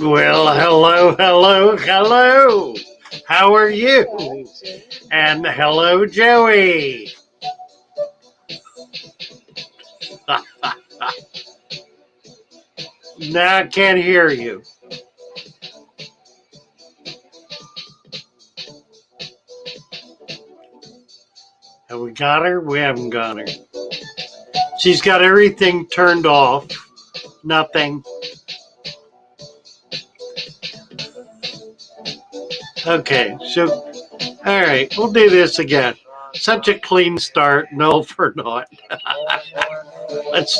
Well, hello, hello, hello. How are you? And hello, Joey. Now I can't hear you. Have we got her? We haven't got her. She's got everything turned off. Nothing. Okay, so, all right, we'll do this again. Such a clean start. No, for not. Let's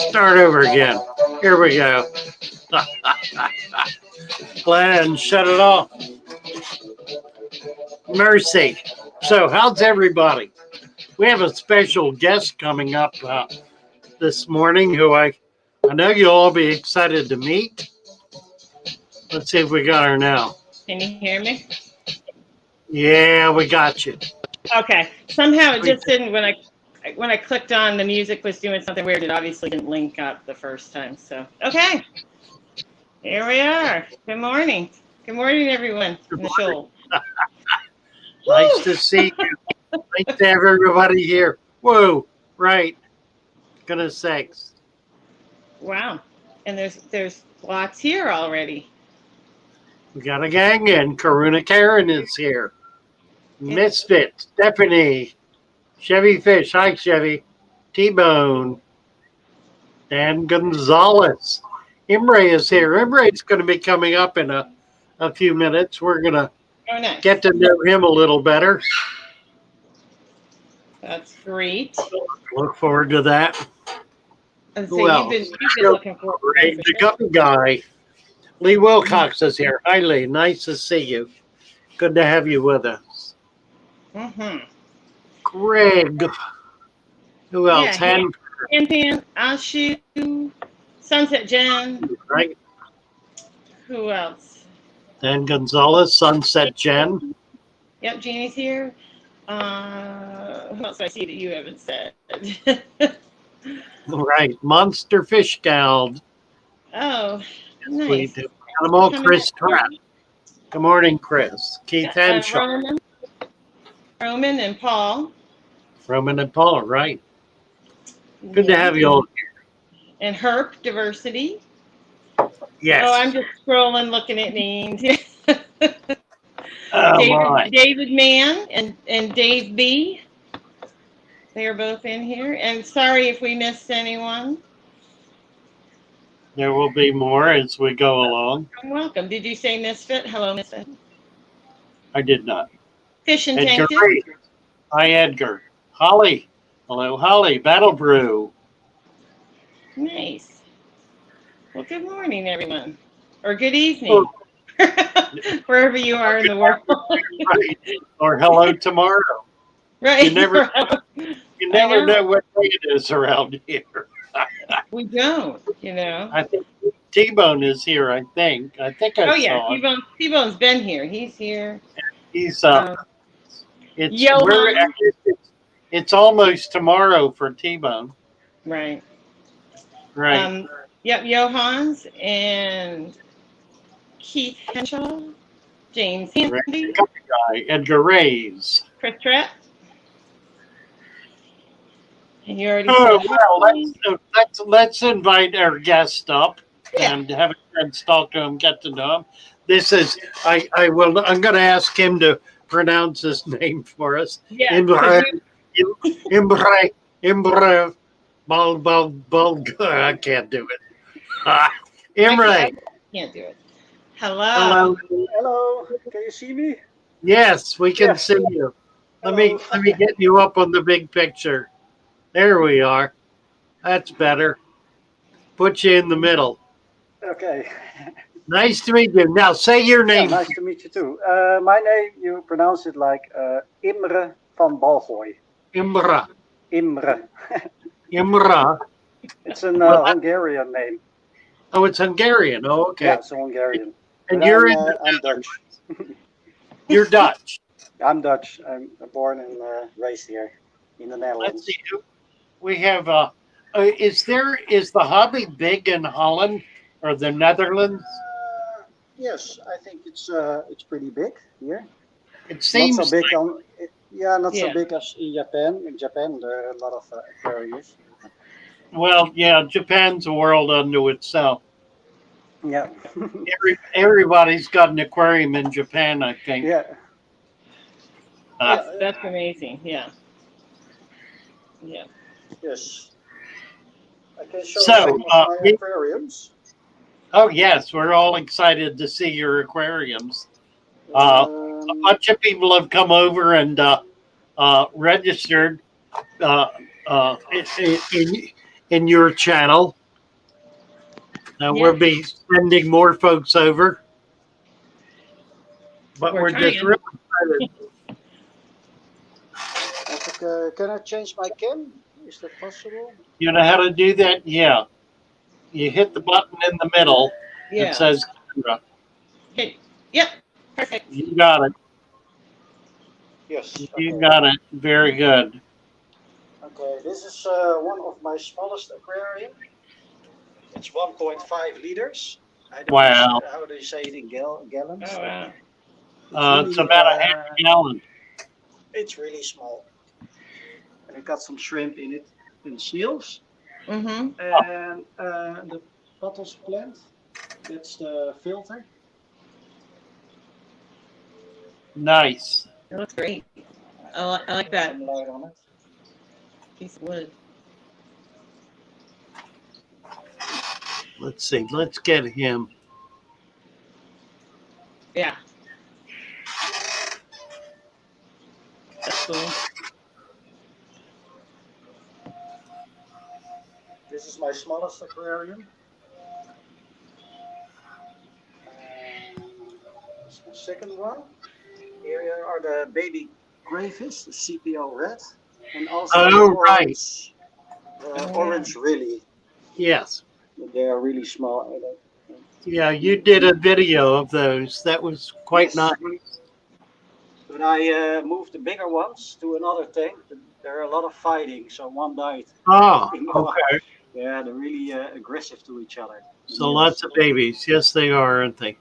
start over again. Here we go. Glenn, shut it off. Mercy. So, how's everybody? We have a special guest coming up this morning who I know you'll all be excited to meet. Let's see if we got her now. Can you hear me? Yeah, we got you. Okay. Somehow it just didn't when I clicked on the music was doing something weird. It obviously didn't link up the first time. So okay. Here we are. Good morning. Good morning, everyone in the show. Nice to see you. Nice to have everybody here. Whoa, right. Goodness sakes. Wow. And there's lots here already. We got a gang in. Karuna Karen is here. Misfit, Stephanie, Chevy Fish. Hi, Chevy. T-Bone. Dan Gonzalez. Imre is here. Imre is going to be coming up in a few minutes. We're going to get to know him a little better. That's great. Look forward to that. So you've been looking forward to it. The guppy guy. Lee Wilcox is here. Hi, Lee. Nice to see you. Good to have you with us. Mm-hmm. Greg. Who else? Pan, Ashu, Sunset Jen. Right. Who else? Dan Gonzalez, Sunset Jen. Yep, Jeannie's here. Who else do I see that you haven't said? Right. Monster Fish Gal. Oh, nice. We do. Animal Chris Trapp. Good morning, Chris. Keith Henshaw. Roman and Paul. Roman and Paul, right. Good to have you all here. And Herp Diversity. Yes. Oh, I'm just scrolling, looking at names. Oh, David Mann and Dave B. They are both in here. And sorry if we missed anyone. There will be more as we go along. You're welcome. Did you say Misfit? Hello, Misfit. I did not. Fish and Edgar. Tank. Hi, Edgar. Holly. Hello, Holly. Battle Brew. Nice. Well, good morning, everyone. Or good evening. Wherever you are in the world. Right. Or hello tomorrow. Right. You never know what day it is around here. We don't, I think T-Bone is here, I think. I saw him. T-Bone's been here. He's here. He's it's Johan. it's almost tomorrow for T-Bone. Right. Right. Yep, Johans and Keith Henshaw, James Handy, Guy, Edgar Reyes. Chris Trett. And you already Oh said well, let's invite our guest up Yeah. and have a chance to talk to him, get to know him. This is I'm going to ask him to pronounce his name for us. Yeah. Imre Bal. I can't do it. Imre. I can't do it. Hello. Hello. Hello, can you see me? Yes, we can Yeah. see you. Let Hello. me get you up on the big picture. There we are. That's better. Put you in the middle. Okay. Nice to meet you. Now say your Yeah, name. nice to meet you too. My name, you pronounce it like Imre van Balgoy. Imra. Imre. Imra. It's an Hungarian name. Oh, it's Hungarian. Oh, okay. Yeah, it's a Hungarian. And But you're I'm Dutch. You're Dutch. I'm Dutch. I'm born and raised here in the Let's Netherlands. see. We have is the hobby big in Holland or the Netherlands? Yes, I think it's pretty big here. It Not seems so big like, on. Not so Yeah. big as in Japan. In Japan, there are a lot of aquariums. well, yeah, Japan's a world unto itself. Yeah. Everybody's got an aquarium in Japan, I think. Yeah. That's amazing. Yeah. Yeah. Yes. I can show So, some of my aquariums. Oh yes, we're all excited to see your aquariums. A bunch of people have come over and registered in your channel. We'll be sending more folks over, but we're just trying. really excited. Can I change my cam? Is that possible? You know how to do that? Yeah. You hit the button in the middle. Yeah. It says camera. Hey. Yep. Perfect. You got it. Yes. You got it. Very good. Okay, this is one of my smallest aquarium. It's 1.5 liters. I don't Wow. know how do you say it in gallons? Oh wow. It's about a half a gallon. It's really small. And it got some shrimp in it, and seals. Mm-hmm. And the bottles plant, that's the filter. Nice. It looks great. I like that Some light on it. piece of wood. Let's see. Let's get him. Yeah. That's cool. This is my smallest aquarium. This is my second one. Here are the baby crayfish, the CPO red, and also the orange, orange really. Yes. They are really small. Yeah, you did a video of those. That was quite nice. But I moved the bigger ones to another tank. There are a lot of fighting, so one died. Oh, okay. Yeah, they're really aggressive to each other. So lots of babies. Yes, they are, aren't they?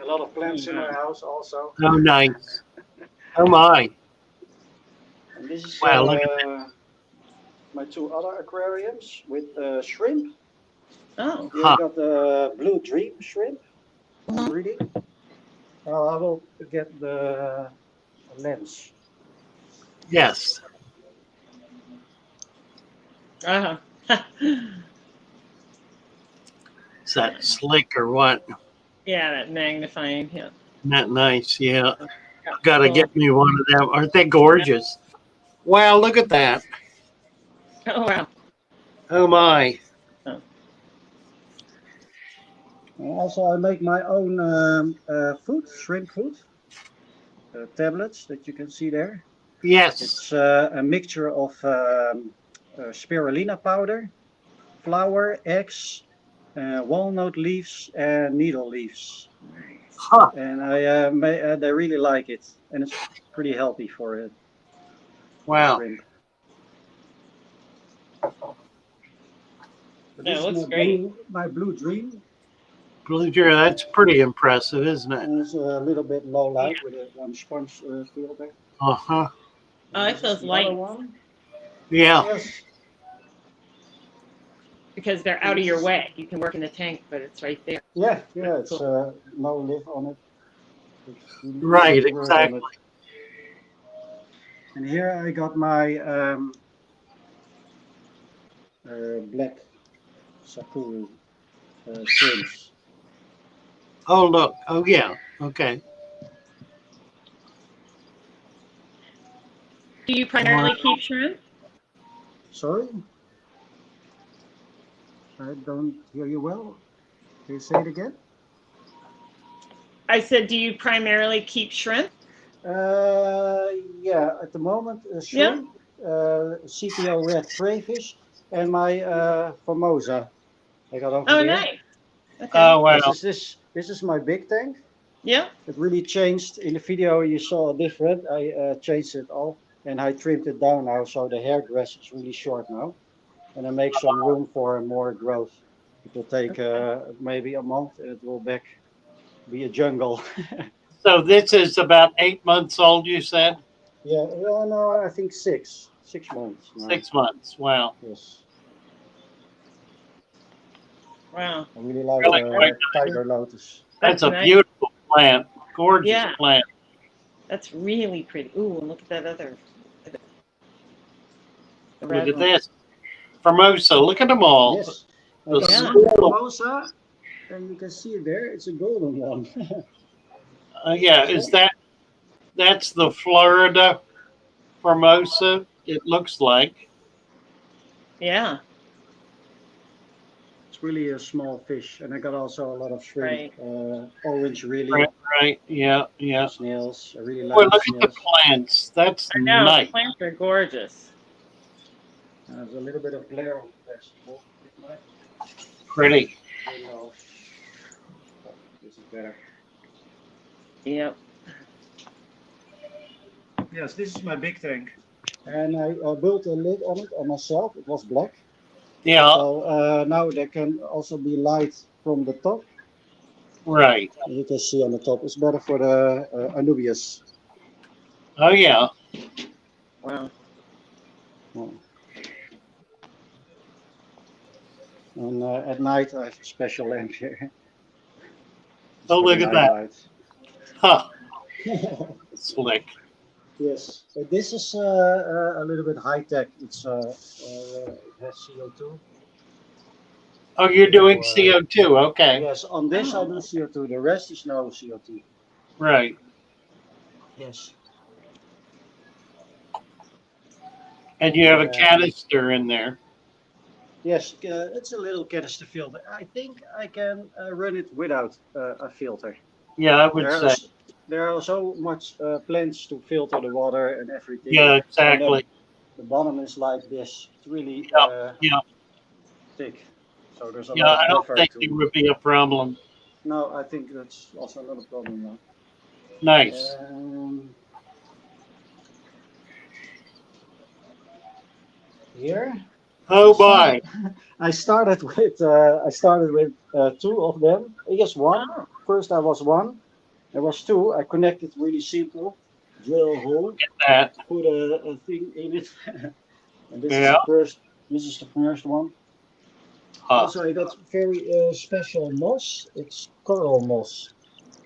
A lot of plants in our house also. Oh, nice. Oh, my. And this is Wow, look at that. my two other aquariums with shrimp. Oh. Here I got the blue dream shrimp. Mhm. Breeding. Well, I will get the lens. Yes. Uh-huh. Is that slick or what? Yeah, that magnifying. Yeah. Isn't that nice? Yeah. Got to get me one of them. Aren't they gorgeous? Wow, look at that. Oh wow. Oh, my. Also, I make my own food, shrimp food. Tablets that you can see there. Yes. It's a mixture of spirulina powder, flour, eggs, walnut leaves, and needle leaves. Huh. and they really like it, and it's pretty healthy for it. Wow. Shrimp. But No, this it is looks great. my blue dream, Blue Jay, that's pretty impressive, isn't it? and it's a little bit low light with a one sponge filter. Uh-huh. I like This is those the other lights one. Yeah. Yes. because they're out of your way. You can work in the tank, but it's right there. Yeah, yeah, it's Cool. no lid on it. It's really easy Right, to work on exactly. it. And here I got my black sakura shrimps. Oh, look. Oh, yeah. Okay. Do you primarily keep shrimp? Sorry, I don't hear you well. Can you say it again? I said, do you primarily keep shrimp? Yeah, at the moment, Yeah. shrimp, CPO red crayfish, and my Formosa I got over Oh, there. nice. Okay. Oh, wow. This is my big tank. Yeah. It really changed in the video. You saw different. I changed it all and I trimmed it down now, so the hair grass is really short now, and I make some room for more growth. It will take maybe a month, and it will be a jungle. So this is about 8 months old, you said? Yeah, well, no, I think 6 months now. 6 months. Wow. Yes, Wow. I really like Really quite nice. tiger lotus. That's a nice. beautiful plant. Gorgeous Yeah. plant. That's really pretty. Ooh, and look at that other. The Look red at one. this. Formosa. Look at them all. Yes, I The got Yeah. one small- Formosa, and you can see it there. It's a golden one. yeah, that's the Florida Formosa, it looks like. Yeah. It's really a small fish, and I got also a lot of shrimp. Right. Orange, really. Right, right. Yeah, yeah. Snails. I really Boy, like the look at the snails. plants. That's I know. nice. The plants are gorgeous. There's a little bit of glare on the vegetable. Pretty. No. Oh, this is better. Yep. Yes, this is my big tank. And I built a lid on it on myself. It was black. Yeah, So now there can also be light from the top. right. You can see on the top. It's better for the Anubias. Oh, yeah. Wow. Oh. And at night I have a special lamp here. Oh, look at that. Huh. Slick. Yes, but this is a little bit high tech. It has CO2. Oh, you're doing Or, CO2. Okay. Yes, on this I do CO2. The rest is no CO2. Right. Yes. And you have a canister in there. Yes, it's a little canister filter. I think I can run it without a filter. Yeah, I would say. There are so much plants to filter the water and everything. Yeah, exactly. The bottom is like this. It's really Yeah. thick. So there's a Yeah, lot of I don't buffer think to it would be a problem. No, I think that's also not a problem now. Nice. Here. Oh, boy. I started with two of them. Yes, one. Oh. First I was one. There was two. I connected really simple. Drill a hole. Get that. Put a thing in it. And this Yeah. is the first. This is the first one. Huh. Also, I got very special moss. It's coral moss.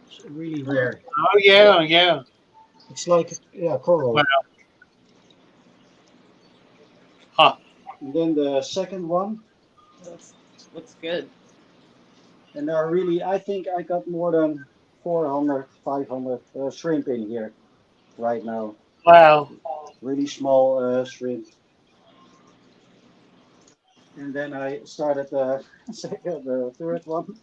It's really rare. Oh, yeah, yeah. It's like coral. Wow. Huh. And then the second one. Looks good. And there are really, I think I got more than 400, 500 shrimp in here right now. Wow. Really small shrimp. And then I started the third one.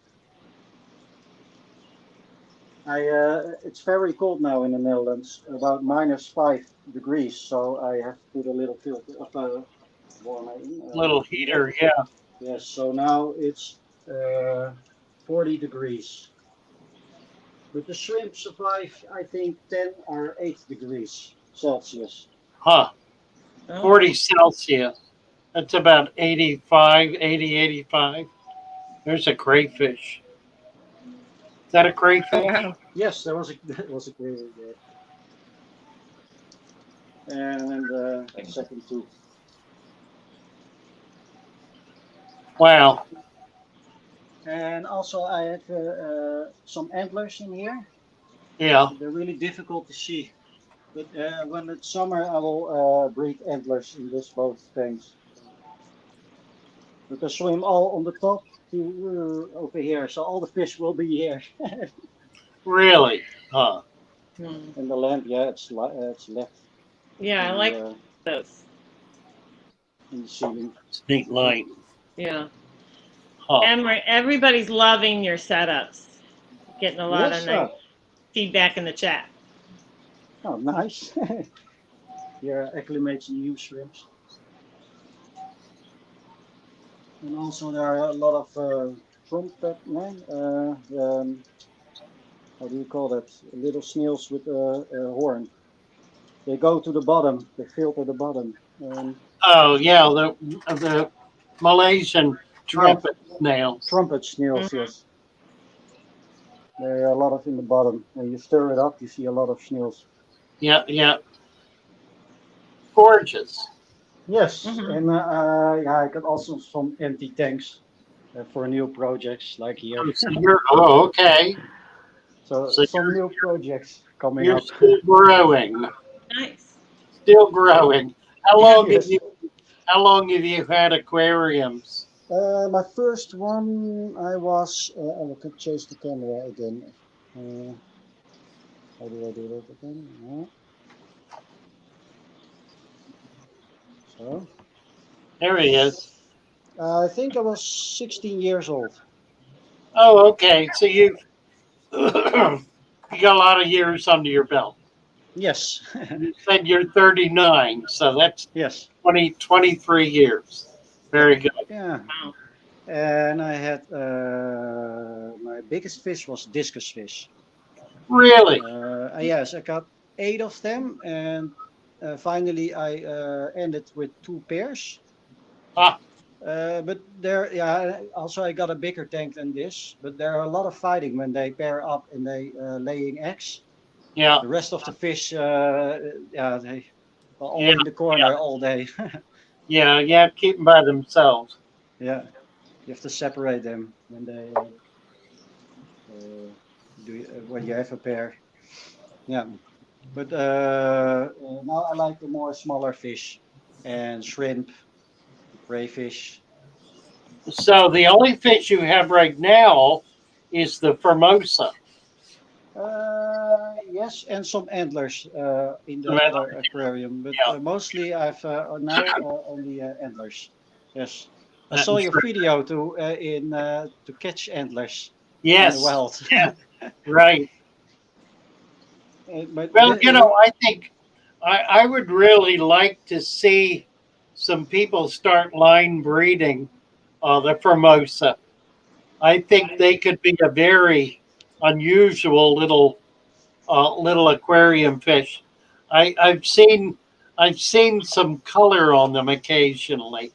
It's very cold now in the Netherlands, about -5 degrees. So I have to put a little filter of warmer in. Little heater, yeah. Yes. So now it's 40 degrees. But the shrimp survive, I think, 10 or 8 degrees Celsius. Huh. Oh. 40 Celsius. That's about 85, 80, 85. There's a crayfish. Is that a crayfish? Wow. Yes, that was a great idea. And the second two. Wow. And also I have some antlers in here. Yeah. They're really difficult to see. But when it's summer, I will breed antlers in this both tanks. You can swim all on the top to over here, so all the fish will be here. Really? Huh. Hmm. And the lamp, yeah, it's left Yeah, I in like the, those. in the ceiling. It's neat light. Yeah. Huh. Everybody's loving your setups. Getting a lot Yes, of nice feedback in the chat. oh, nice. Yeah, acclimates new shrimps. And also there are a lot of trumpet, how do you call that? Little snails with a horn. They go to the bottom. They filter the bottom. Oh, yeah. The Malaysian trumpet snails. Trumpet snails, Mhm. yes. There are a lot of in the bottom. When you stir it up, you see a lot of snails. Yeah, yeah. Gorgeous. Yes, Mhm. and yeah, I got also some empty tanks for new projects like here. Oh, okay. So So some new projects coming you're up. still growing. Nice. Still growing. How long have Yes. you how long have you had aquariums? My first one, I was. I can change the camera again. How do I do that again? So, There he is. I think I was 16 years old. Oh, okay. So you've you got a lot of years under your belt. Yes. You said you're 39, so that's Yes. 23 years. Very good. Yeah. Wow. And I had my biggest fish was discus fish. Really? Yes, I got 8 of them, and finally I ended with 2 pairs. Ah, But there, yeah. Also, I got a bigger tank than this. But there are a lot of fighting when they pair up and they laying eggs. yeah, The rest of the fish, yeah, they are all yeah, in the yeah, corner all day. yeah, yeah. Keep them by themselves. Yeah, you have to separate them when they when you have a pair. Yeah, but now I like the more smaller fish and shrimp, crayfish. So the only fish you have right now is the Formosa. Yes, and some antlers in the Yeah, other aquarium, but mostly I've now only antlers. Yes, I saw your video to catch antlers in the yes, wild. yeah, right. But Well, I think I would really like to see some people start line breeding the Formosa. I think they could be a very unusual little aquarium fish. I've seen some color on them occasionally,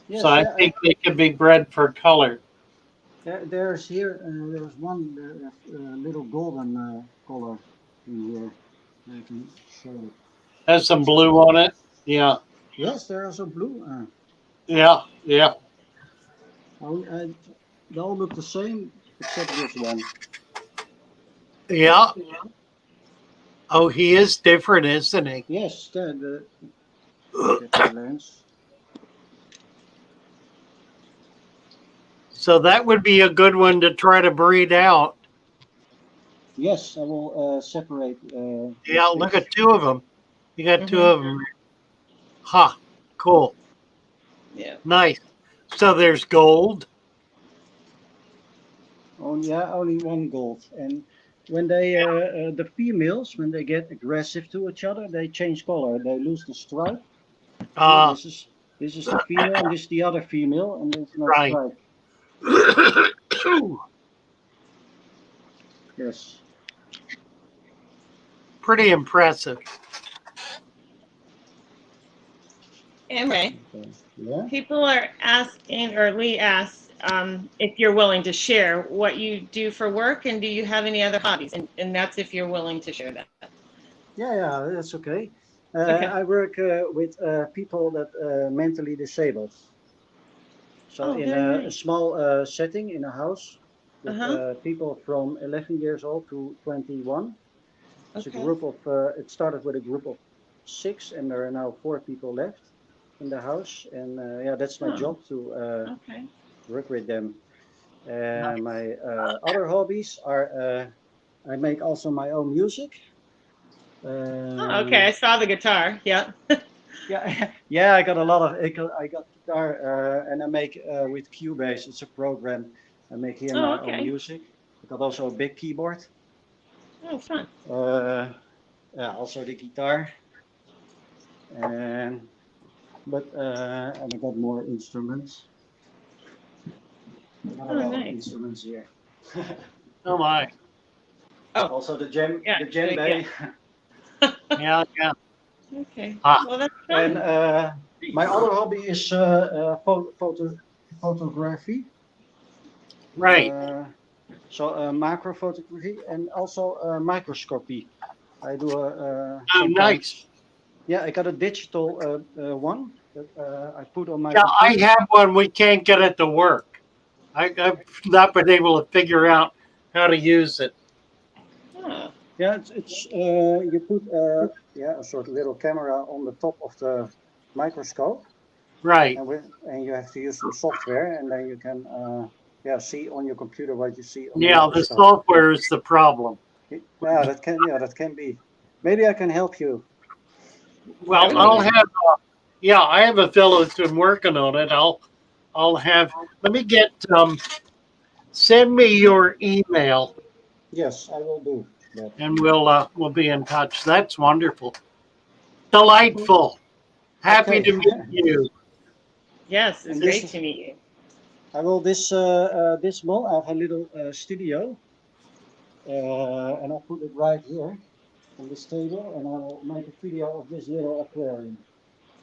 so yes, I think they could be bred for color. there's here there's one little golden color in here. I can show it. Has some blue on it. Yeah, Yes, there are some blue. yeah, yeah, They all look the same except this one. yeah. Oh, he is different, isn't he? Yes, get the lens. So that would be a good one to try to breed out. Yes, I will separate. Yeah, this look fish. at 2 of them. You got 2 Mhm. of them. Ha, cool, Yeah. nice. So there's gold. Only one gold. And when they the females, when they get aggressive to each other, they change color. They lose the stripe. See, Ah, this is the female, and this is the other female, and there's no right. stripe. Yes. Pretty impressive. Anyway, Okay. Yeah. people are asking, or Lee asked, if you're willing to share what you do for work, and do you have any other hobbies? And that's if you're willing to share that. Yeah, that's okay. Okay. I work with people that mentally disabled. So Oh, in very a nice. small setting in a house with Uh-huh. people from 11 years old to 21. It's a Okay. group of. It started with a group of 6, and there are now 4 people left in the house. And yeah, that's my Oh, job to okay. work with them. Nice. My other hobbies are I make also my own music. Oh, okay. I saw the guitar. Yeah. Yeah, yeah, I got a lot of. I got guitar, and I make with Cubase. It's a program. I make here Oh, my own okay. music. I got also a big keyboard. Oh, fun. Yeah, also the guitar, and and I got more instruments. I got a Oh, lot of nice. instruments here. Oh my. Oh, Also the yeah. djembe, Yeah, yeah. Okay. Ah, Well, that's and fun. my other hobby is photography. right. Macro photography and also microscopy. I do Oh, nice. sometimes. Yeah, I got a digital one that I put on my Yeah, I computer. have one. We can't get it to work. I've not been able to figure out how to use it. Oh, Yeah, it's you put yeah, a sort of little camera on the top of the microscope, Right. and you have to use some software, and then you can yeah, see on your computer what you see on the Yeah, the microscope. software is the problem. Yeah, that can be. Maybe I can help you. Well, that would I'll be. have. Yeah, I have a fellow who's been working on it. I'll have. Let me get. Send me your email, Yes, I will do that. and we'll be in touch. That's wonderful. Delightful. Happy Okay, to meet you. Yes, it's and great this to meet you. I will this month I have a little studio, and I'll put it right here on this table, and I will make a video of this little aquarium.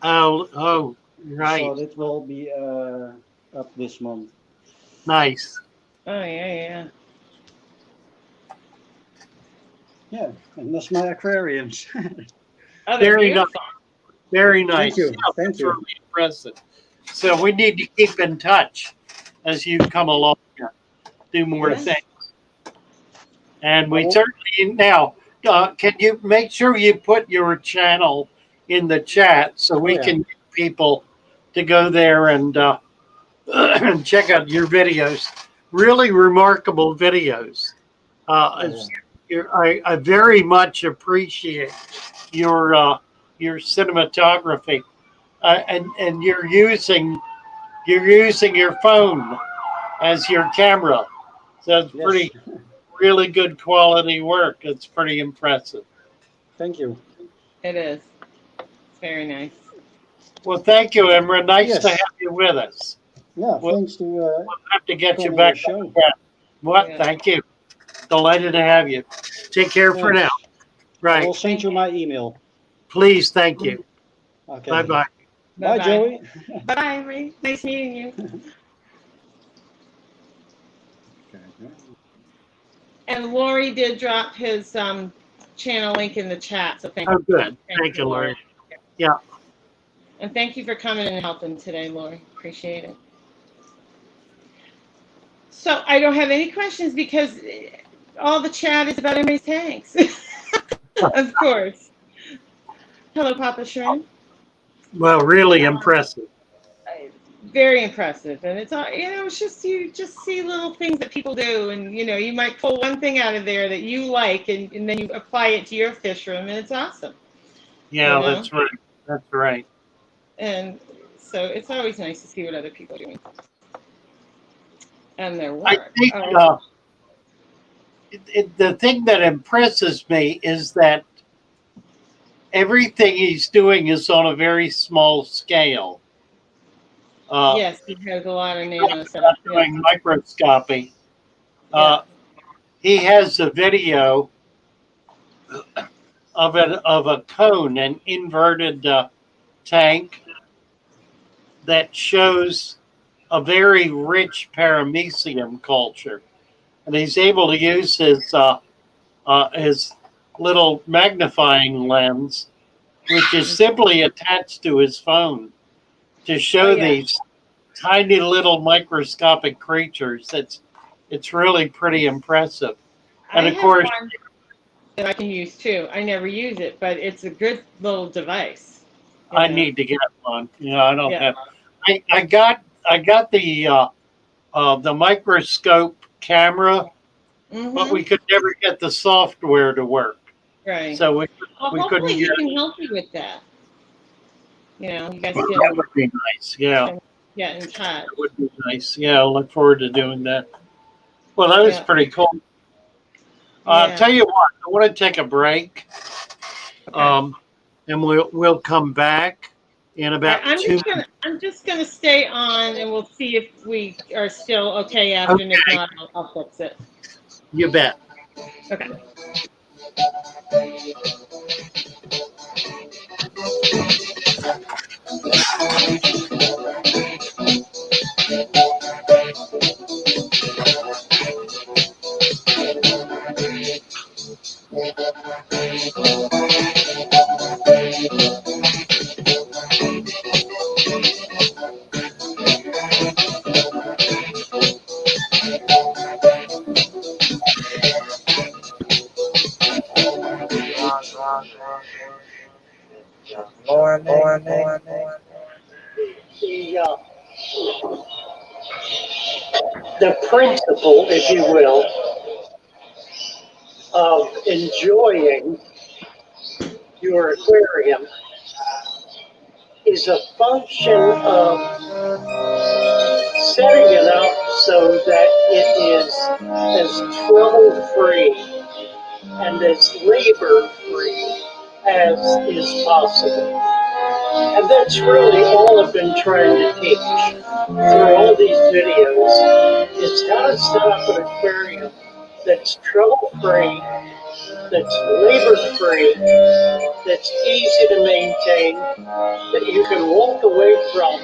Oh, So right. that will be up this month. Nice. Oh, yeah, Yeah, and that's my aquariums. Oh, they're Very nice. beautiful. Very Thank nice. you, Yeah, thank that's you. really impressive. So we need to keep in touch as you come along here, do more Yes, Yes. things. And I we will. certainly now, can you make sure you put your channel in the chat so Oh we yeah, can get people to go there and and check out your videos? Really remarkable videos. oh yeah. I very much appreciate your cinematography, and you're using your phone as your camera. So it's Yes, pretty really good quality work. It's pretty impressive. thank you. It is. It's very nice. Well, thank you, Emra. Nice to have Yes, you with us. yeah. We'll Thanks to have to get you come on back your on the show. track. What? Yeah. Thank you. Delighted to have you. Take care for now. Yes, I will Right. send you my email. Please. Thank you. Bye Okay. bye. Bye, Bye-bye. Joey. Bye, Ray. Nice meeting you. Okay. And Lori did drop his channel link in the chat, so thank Oh, you. good. Thank you, Lori. Yeah. And thank you for coming and helping today, Lori. Appreciate it. So I don't have any questions because all the chat is about Emery's tanks. Of course. Hello, Papa Sharon. Well, really impressive. Very impressive, and it's all it's just you just see little things that people do, and you might pull one thing out of there that you like, and then you apply it to your fish room, and it's awesome. Yeah, that's right. That's right. And so it's always nice to see what other people are doing and their I work. think the thing that impresses me is that everything he's doing is on a very small scale. Yes, he has a lot of nano Not stuff. Yeah. doing microscopy. Yeah. He has a video of a cone, an inverted tank that shows a very rich paramecium culture, and he's able to use his little magnifying lens, which is simply attached to his phone, to Oh show yeah, these tiny little microscopic creatures. It's really pretty impressive. I And of have course, one that I can use too. I never use it, but it's a good little device. You I know. need to get one. You know, I don't Yeah. have. I got the microscope camera, but we Mm-hmm. could never get the software to work. Right. So Well, we hopefully couldn't get he it. can help you with that. You know, you guys That would be nice. Yeah, can get in touch. that would be nice. Yeah, I look forward to doing that. Well, that was Yeah. pretty cool. Yeah. Tell you what, I want to take a break, Okay. um, and we'll come back in All right, about 2 minutes. I'm just gonna stay on, and we'll see if we are still okay after, and if Okay, not, I'll fix it. you bet. Okay. The the principle, if you will, of enjoying your aquarium is a function of setting it up so that it is as trouble free and as labor free as is possible. And that's really all I've been trying to teach through all these videos is how to set up an aquarium that's trouble free, that's labor free, that's easy to maintain, that you can walk away from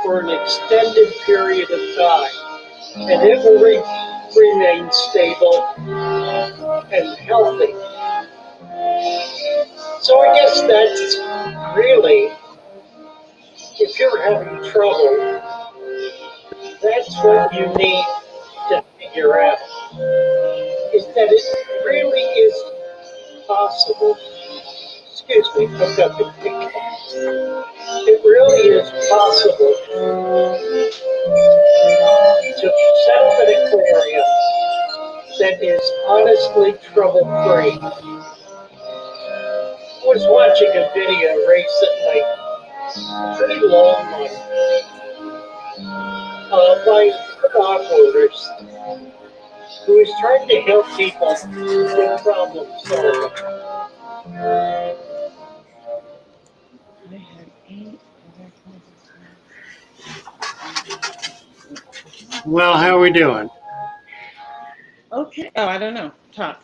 for an extended period of time, and it will remain stable and healthy. So I guess that's really, if you're having trouble, that's what you need to figure out, is that it really is possible. Excuse me, I've got the cat. It really is possible to set up an aquarium that is honestly trouble free. I was watching a video recently, a pretty long one, by an who is trying to help people with problem solving. I have 8 Well, how are we doing? Okay. Oh, I don't know. Talk.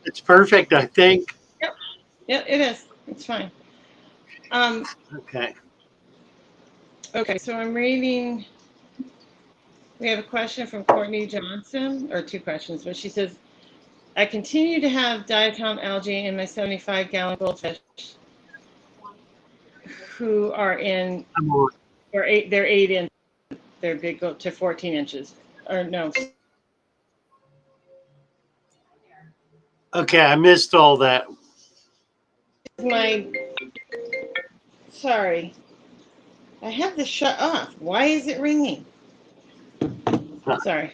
It's perfect, I think. Yep. Yeah, it is. It's fine. Um. Okay. Okay. So I'm reading. We have a question from Courtney Johnson, or 2 questions, but she says, I continue to have diatom algae in my 75-gallon goldfish who are in, they're 8 inches, they're big, go to 14 inches, or no. Okay, I missed all that. Sorry, I have this shut off. Why is it ringing? Sorry.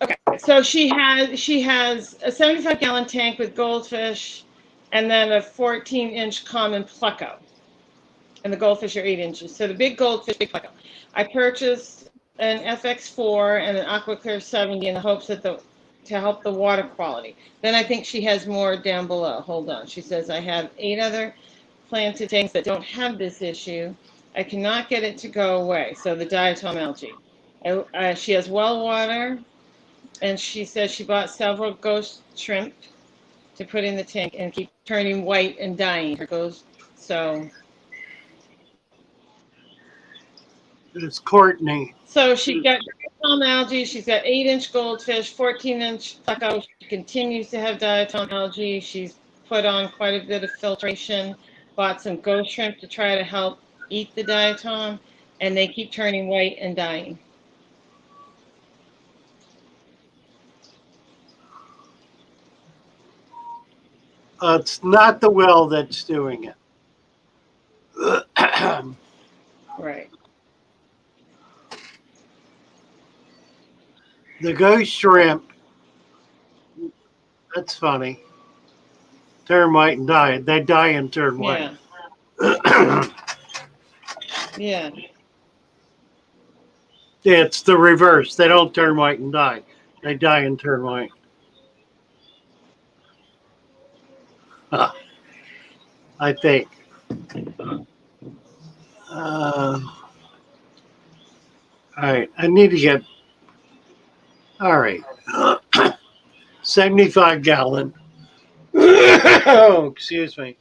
Okay, so she has a 75-gallon tank with goldfish, and then a 14-inch common pleco, and the goldfish are 8 inches. So the big goldfish, big pleco. I purchased an FX4 and an AquaClear 70 in the hopes that to help the water quality. Then I think she has more down below. Hold on. She says I have 8 other planted tanks that don't have this issue. I cannot get it to go away. So the diatom algae. She has well water, and she says she bought several ghost shrimp to put in the tank and keep turning white and dying. It goes so. It's Courtney. So she's got diatom algae. She's got 8-inch goldfish, 14-inch pleco. She continues to have diatom algae. She's put on quite a bit of filtration. Bought some ghost shrimp to try to help eat the diatom, and they keep turning white and dying. It's not the well that's doing it. Right. The ghost shrimp, that's funny. Turn white and die. They die and turn white. Yeah. Yeah. It's the reverse. They don't turn white and die. They die and turn white. I think. All right. I need to get. All right. 75-gallon. Oh, excuse me.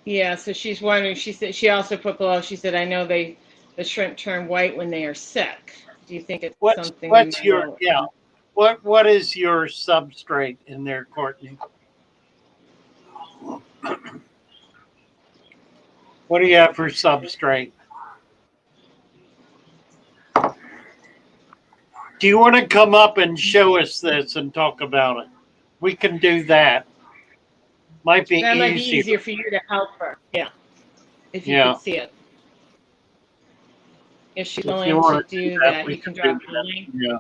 Yeah, so she's wondering, she said, she also put below, she said, I know the shrimp turn white when they are sick. Do you think it's something? What's your, yeah. What is your substrate in there, Courtney? What do you have for substrate? Do you want to come up and show us this and talk about it? We can do that. Might be that might be easier for you to help her. Yeah. If you could see it. If she's willing to do that, you can drop the link. Yeah.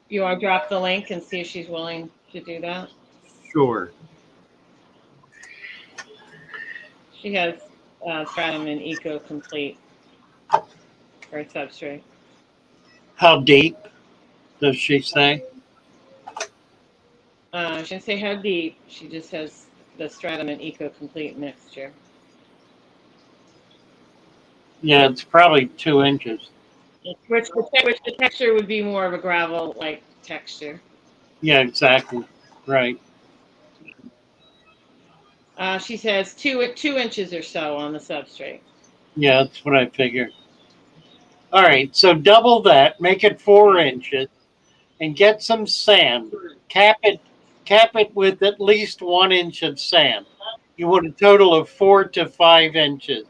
You want to drop the link and see if she's willing to do that? Sure. She has Stratum and Eco Complete for substrate. How deep does she say? She didn't say how deep. She just has the Stratum and Eco Complete mixture. Yeah, it's probably 2 inches. Which the texture would be more of a gravel-like texture. Yeah, exactly. Right. She says 2 inches or so on the substrate. Yeah, that's what I figured. All right, so double that, make it 4 inches, and get some sand. Cap it with at least 1 inch of sand. You want a total of 4 to 5 inches.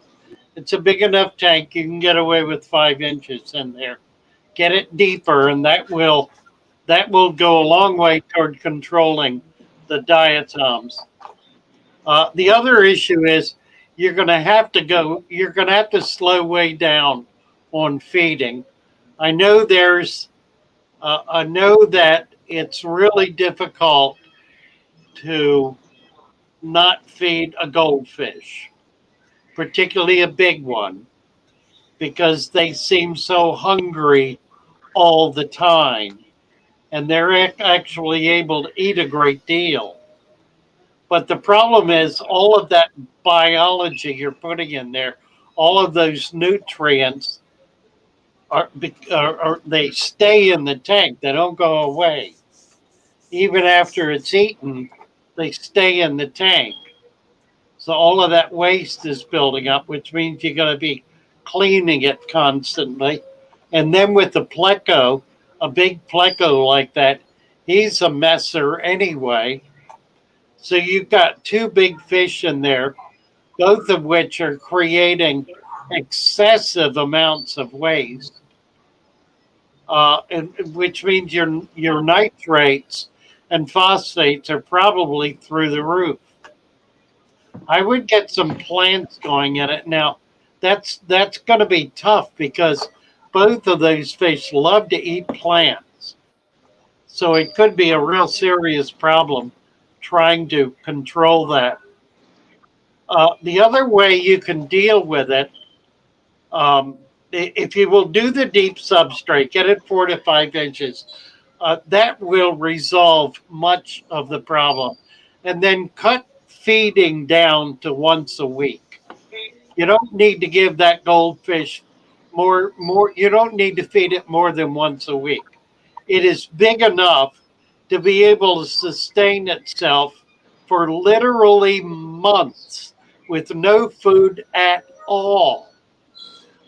It's a big enough tank, you can get away with 5 inches in there. Get it deeper, and that will go a long way toward controlling the diatoms. The other issue is you're going to have to slow way down on feeding. I know that it's really difficult to not feed a goldfish, particularly a big one, because they seem so hungry all the time, and they're actually able to eat a great deal. But the problem is all of that biology you're putting in there, all of those nutrients they stay in the tank. They don't go away. Even after it's eaten, they stay in the tank. So all of that waste is building up, which means you're going to be cleaning it constantly. And then with the pleco, a big pleco like that, he's a messer anyway. So you've got 2 big fish in there, both of which are creating excessive amounts of waste, and which means your nitrates and phosphates are probably through the roof. I would get some plants going in it. Now, that's going to be tough because both of those fish love to eat plants. So it could be a real serious problem trying to control that. The other way you can deal with it, if you will do the deep substrate, get it 4 to 5 inches, that will resolve much of the problem. And then cut feeding down to once a week. You don't need to give that goldfish you don't need to feed it more than once a week. It is big enough to be able to sustain itself for literally months with no food at all.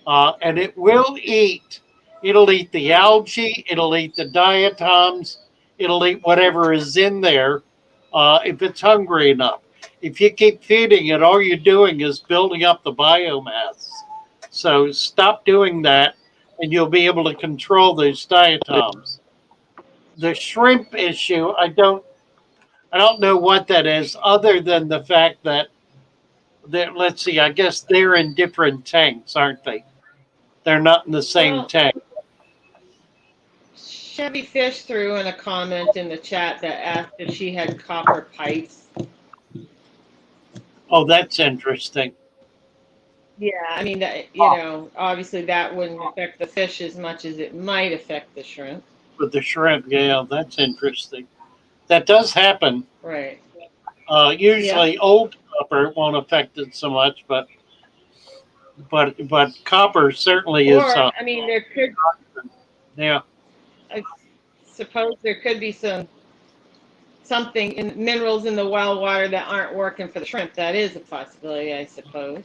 And it will eat. It'll eat the algae. It'll eat the diatoms. It'll eat whatever is in there if it's hungry enough. If you keep feeding it, all you're doing is building up the biomass. So stop doing that, and you'll be able to control those diatoms. The shrimp issue, I don't know what that is, other than the fact that let's see, I guess they're in different tanks, aren't they? They're not in the same Well, tank. Chevy Fish threw in a comment in the chat that asked if she had copper pipes. Oh, that's interesting. Yeah, I mean, obviously that wouldn't affect the fish as much as it might affect the shrimp. With the shrimp, yeah, that's interesting. That does happen. Right. Usually, old copper won't affect it so much, but copper certainly is. Or, I mean, there could. Yeah. I suppose there could be something in minerals in the well water that aren't working for the shrimp. That is a possibility, I suppose.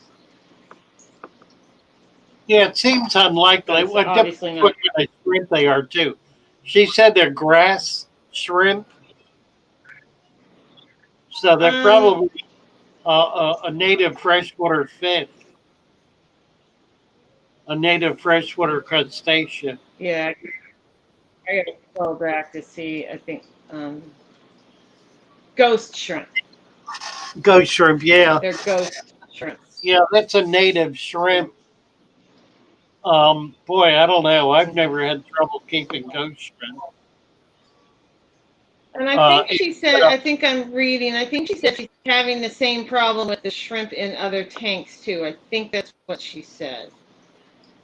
Yeah, it seems unlikely. But obviously not. What kind of shrimp they are too. She said they're grass shrimp, so they're probably a native freshwater fish, a native freshwater crustacean. Yeah, I gotta go back to see. I think ghost shrimp. Ghost shrimp, yeah. They're ghost shrimps. Yeah, that's a native shrimp. Boy, I don't know. I've never had trouble keeping ghost shrimp. And I think she said, I think I'm reading, I think she said she's having the same problem with the shrimp in other tanks too. I think that's what she said.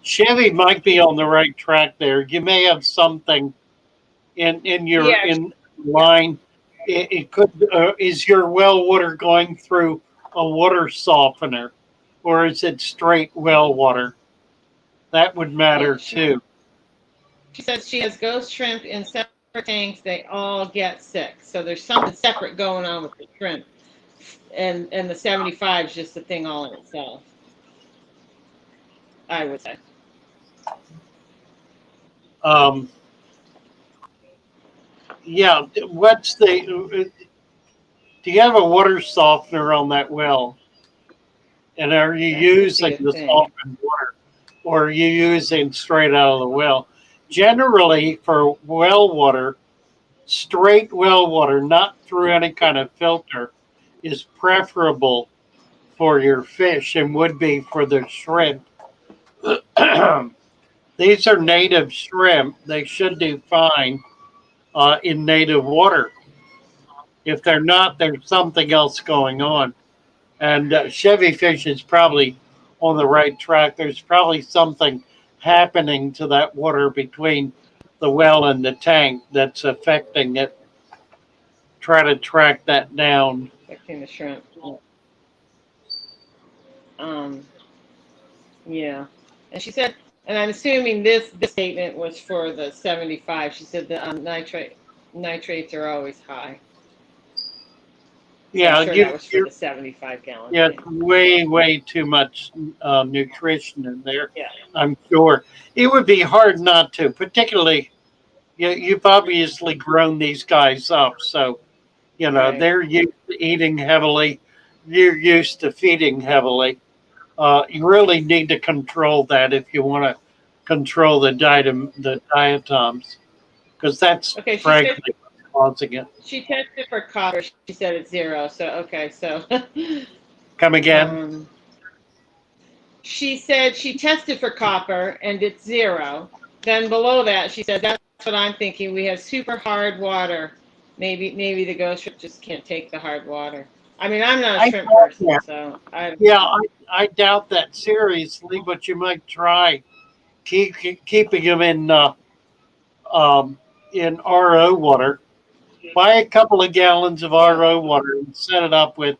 Chevy might be on the right track there. You may have something in your in line. It could is your well water going through a water softener, or is it straight well water? That would matter too. She says she has ghost shrimp in separate tanks. They all get sick, so there's something separate going on with the shrimp, and the 75 is just a thing all in itself, I would say. Yeah, what's the? Do you have a water softener on that well? And are you using the softened water, or are you using straight out of the well? Generally, for well water, straight well water, not through any kind of filter, is preferable for your fish and would be for the shrimp. These are native shrimp. They should do fine in native water. If they're not, there's something else going on. And Chevy Fish is probably on the right track. There's probably something happening to that water between the well and the tank that's affecting it. Try to track that down. Affecting the shrimp. Yeah. And she said, and I'm assuming this statement was for the 75. She said the nitrates are always high. So Yeah, I'm sure that was for the 75 gallons. Yeah, way too much nutrition in there. Yeah, I'm sure it would be hard not to. Particularly, you've obviously grown these guys up, so right. They're used to eating heavily. You're used to feeding heavily. You really need to control that if you want to control the diatoms, because that's frankly causing it. She tested for copper. She said it's 0. So okay, so come again. She said she tested for copper and it's 0. Then below that, she said that's what I'm thinking. We have super hard water. Maybe the ghost shrimp just can't take the hard water. I mean, I'm not a shrimp person, so I doubt that seriously, but you might try keeping them in RO water. Buy a couple of gallons of RO water and set it up with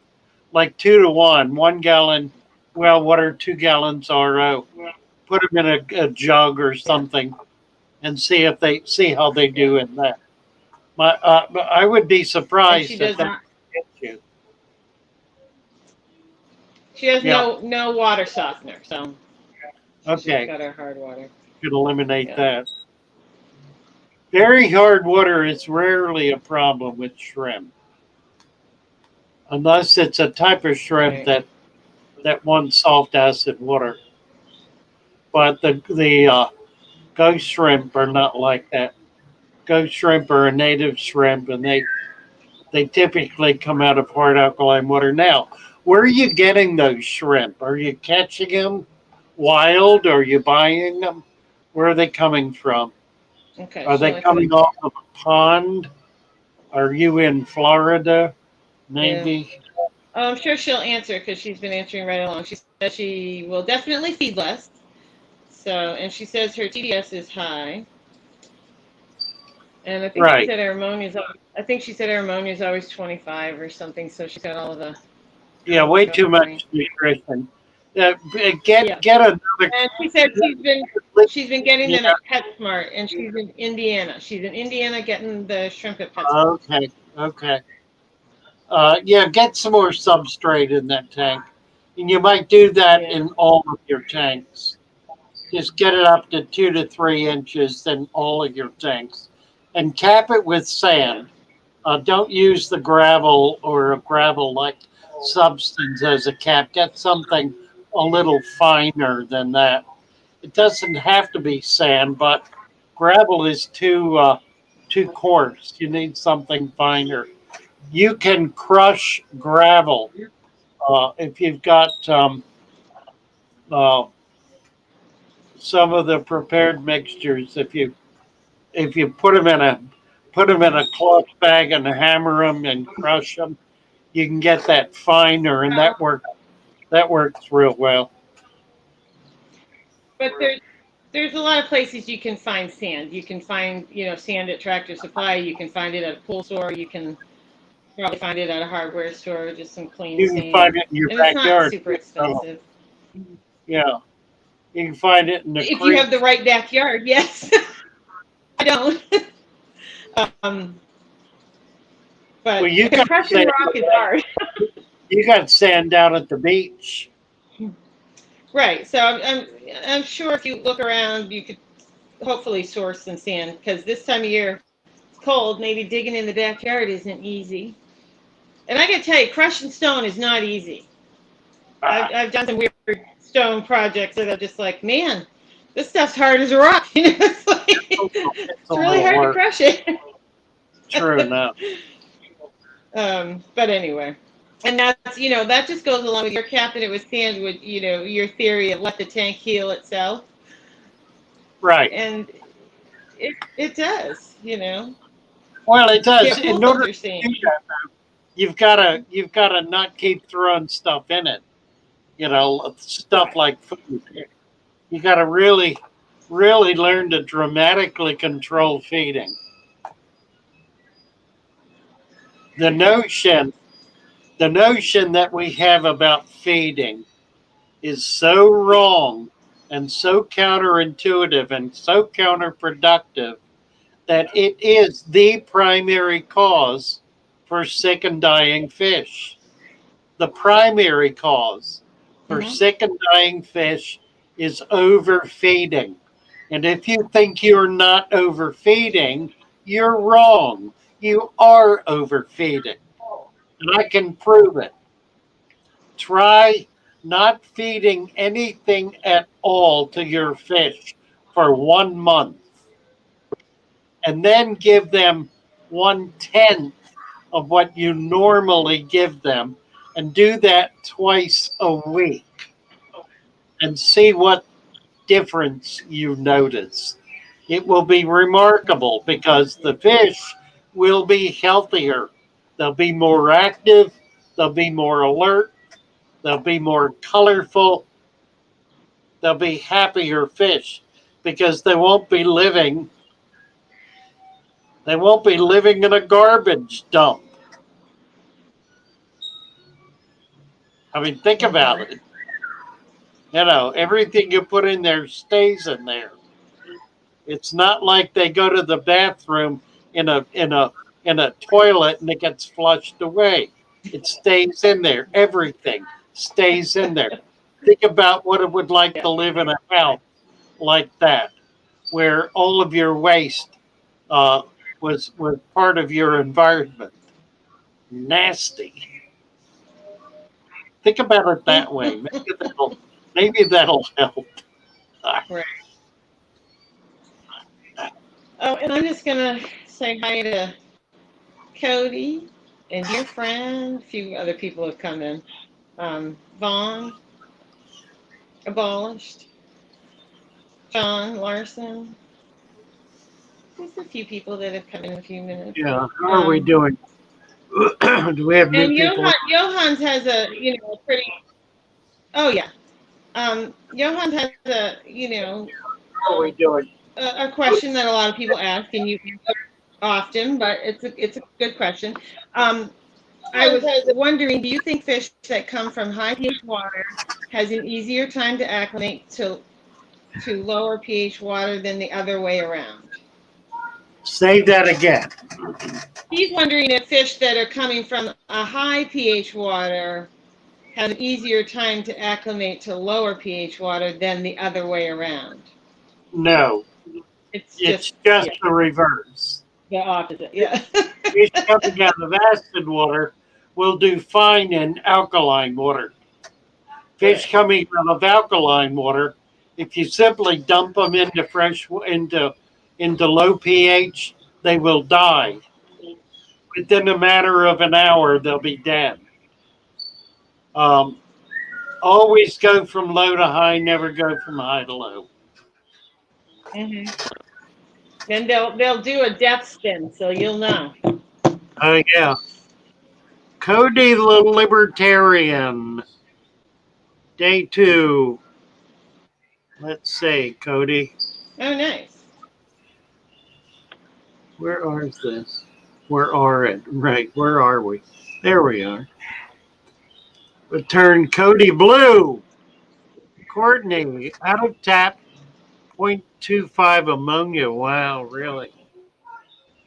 like 2 to 1. 1 gallon well water, 2 gallons RO. Put them in a jug or something, and see how they do in that. But I would be And surprised she if does that not. hits you. She has Yeah. no water softener, so she's just Okay. got her hard water. Could eliminate Yeah. that. Very hard water is rarely a problem with shrimp, unless it's a type of shrimp Right. that wants soft acid water. But the ghost shrimp are not like that. Ghost shrimp are a native shrimp, and they typically come out of hard alkaline water. Now, where are you getting those shrimp? Are you catching them wild? Or are you buying them? Where are they coming from? Okay. Are She'll they answer coming that. off of a pond? Are you in Florida? Yeah. Maybe. Oh, I'm sure she'll answer because she's been answering right along. She says she will definitely feed less. So, and she says her TDS is high. And I think she Right. said her ammonia is. I think she said her ammonia is always 25 or something. So she's got all of the Yeah, way too covering. much nutrition. Yeah. Get another. And she said she's been getting Yeah. them at PetSmart, and she's in Indiana. She's in Indiana getting the shrimp at PetSmart. Okay. Okay. Yeah, get some more substrate in that tank, and you might do that Yeah. in all of your tanks. Just get it up to 2 to 3 inches in all of your tanks, and cap it with Yeah. sand. Don't use the gravel or a gravel-like substance as a cap. Get something a little finer than that. It doesn't have to be sand, but gravel is too coarse. You need something finer. You can crush gravel if you've got uh, some of the prepared mixtures. If you put them in a cloth bag and hammer them and crush them, you can get that finer, and that works real well. But there's a lot of places you can find sand. You can find sand at Tractor Supply. You can find it at a pool store. You can probably find it at a hardware store. Just some clean You can find sand, it in your and it's not backyard. super expensive. Yeah, you can find it in the If you have the creek. right backyard, yes. I don't. um, Well, but crushing rock is hard. you got sand down at the beach. Right. So I'm sure if you look around, you could hopefully source some sand because this time of year it's cold. Maybe digging in the backyard isn't easy. And I got to tell you, crushing stone is not easy. I've done some weird stone projects that are just like, man, this stuff's hard as a rock. It's like, it's really hard to crush it. True enough. But anyway. And that just goes along with your capping it with sand with, your theory of let the tank heal itself. Right. And it does, Well, it does. Yeah, In pool order to filter do that, you've gotta not keep throwing stuff in it. Stuff Right. like food. You gotta really, really learn to dramatically control feeding. The notion, the notion that we have about feeding is so wrong and so counterintuitive and so counterproductive that it is the primary cause for sick and dying fish. The primary cause for Mm-hmm. sick and dying fish is overfeeding. And if you think you're not overfeeding, you're wrong. You are overfeeding. And I can prove it. Try not feeding anything at all to your fish for 1 month, and then give them 1/10 of what you normally give them, and do that twice a week, and see what difference you notice. It will be remarkable because the fish will be healthier. They'll be more active, they'll be more alert, they'll be more colorful, they'll be happier fish because they won't be living in a garbage dump. I mean, think about Mm-hmm. it. Everything you put in there stays in there. It's not like they go to the bathroom in a in a toilet and it gets flushed away. It stays in there. Everything stays in there. Think about what it would like to live in a house like that, where all of your waste was part of your environment. Nasty. Think about it that way. Maybe that'll help. Right. Oh, and I'm just gonna say hi to Cody and your friend. A few other people have come in. Vaughn, Abolished, John Larson. There's a few people that have come in a few minutes. Yeah. How are we doing? Do we have new And people? Johan's has a pretty. Oh yeah. Johan has How are we doing? a question that a lot of people ask, and you answer often, but it's a good question. I was wondering, do you think fish that come from high pH water has an easier time to acclimate to lower pH water than the other way around? Say that again. He's wondering if fish that are coming from a high pH water have an easier time to acclimate to lower pH water than the other way around. No. It's It's just the reverse. the opposite. Yeah. Fish coming out of acid water will do fine in alkaline water. Fish coming out of alkaline water, if you simply dump them into low pH, they will die. Within a matter of an hour, they'll be dead. Always go from low to high, never go from high to low. Mm-hmm. Then they'll do a depth spin, so you'll know. Oh yeah. Cody the Libertarian. Day 2. Let's see, Cody. Oh, nice. Where are this? Where are it? Right, where are we? There we are. Return Cody Blue. Courtney, out of tap, 0.25 ammonia. Wow, really?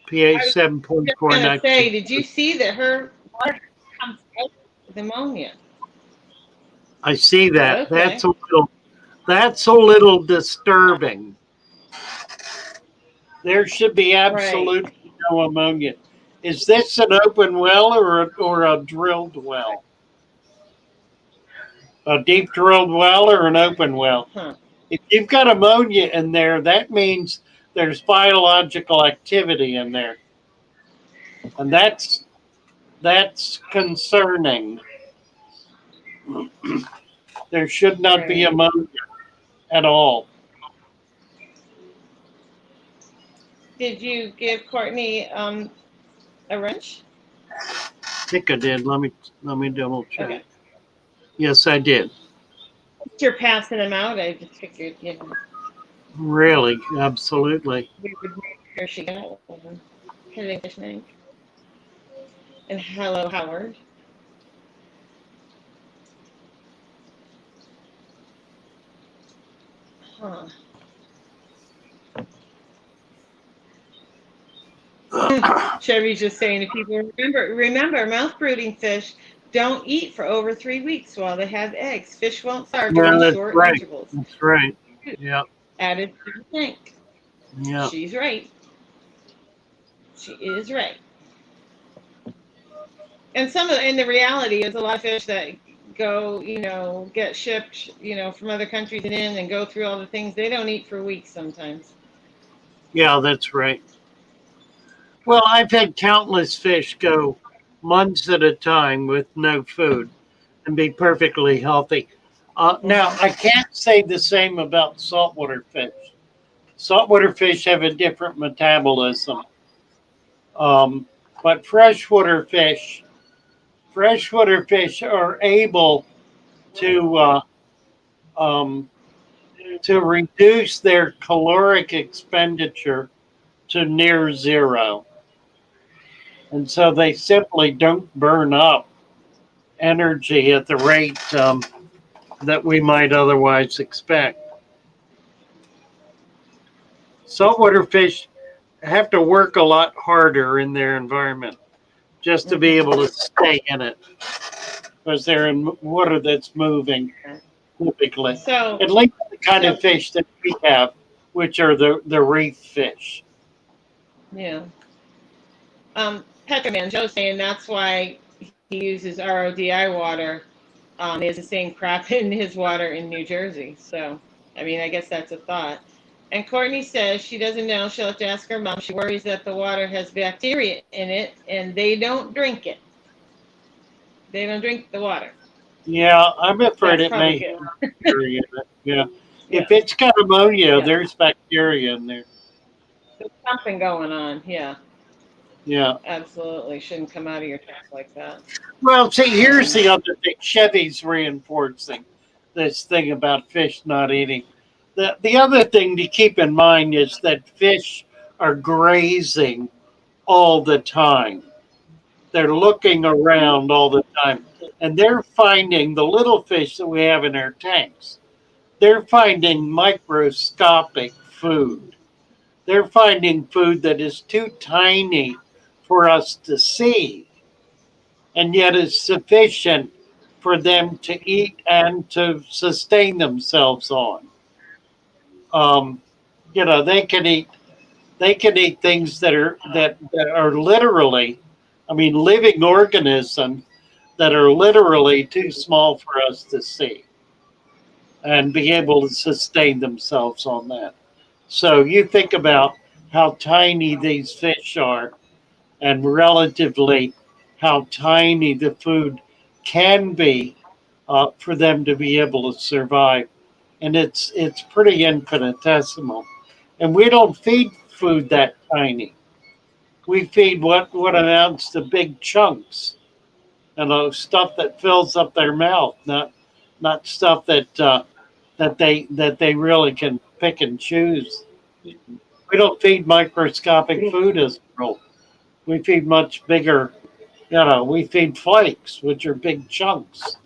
pH 7.49. Say, did you see that her water comes out with ammonia? I see that. Okay. That's a little disturbing. There should be absolutely no ammonia. Is this an open well or a drilled well? A deep drilled well or an open well? Huh. If you've got ammonia in there, that means there's biological activity in there. And that's concerning. There should not be ammonia at all. Did you give Courtney a wrench? I think I did. Let me double check. Okay. Yes, I did. You're passing them out. I just figured, Really, absolutely. we would make sure she got one. Hello, Fish Name. And hello, Howard. Huh. Chevy's just saying, if people remember, mouth brooding fish don't eat for over 3 weeks while they have eggs. Fish won't starve during short intervals. That's right. Yeah. Added to the tank. Yeah. She's right. She is right. And the reality is a lot of fish that go, get shipped, from other countries and in and go through all the things, they don't eat for weeks sometimes. Yeah, that's right. Well, I've had countless fish go months at a time with no food and be perfectly healthy. Now, I can't say the same about saltwater fish. Saltwater fish have a different metabolism. But freshwater fish are able to reduce their caloric expenditure to near zero. And so they simply don't burn up energy at the rate that we might otherwise expect. Saltwater fish have to work a lot harder in their environment just to be able to stay in it because they're in water that's moving typically. So, At least the kind so of fish that we have, which are the reef fish. yeah. Petroman Joe's saying that's why he uses RODI water. He has the same crap in his water in New Jersey. So, I mean, I guess that's a thought. And Courtney says she doesn't know. She'll have to ask her mom. She worries that the water has bacteria in it and they don't drink it. They don't drink the water. Yeah, I'm afraid That's it may probably good. have bacteria in it. Yeah. Yeah. If it's got ammonia, Yeah. there's bacteria in there. There's something going on. Yeah, Yeah. absolutely. Shouldn't come out of your tank like that. Well, see, here's the other thing. Chevy's reinforcing this thing about fish not eating. The other thing to keep in mind is that fish are grazing all the time. They're looking around all the time. And they're finding the little fish that we have in our tanks. They're finding microscopic food. They're finding food that is too tiny for us to see and yet is sufficient for them to eat and to sustain themselves on. Um, they can eat things that are literally, I mean, living organisms that are literally too small for us to see and be able to sustain themselves on that. So you think about how tiny these fish are and relatively how tiny the food can be for them to be able to survive. And it's pretty infinitesimal. And we don't feed food that tiny. We feed what amounts to big chunks, stuff that fills up their mouth, not stuff that they really can pick and choose. We don't feed microscopic food as a rule. We feed much bigger. We feed flakes, which are big chunks.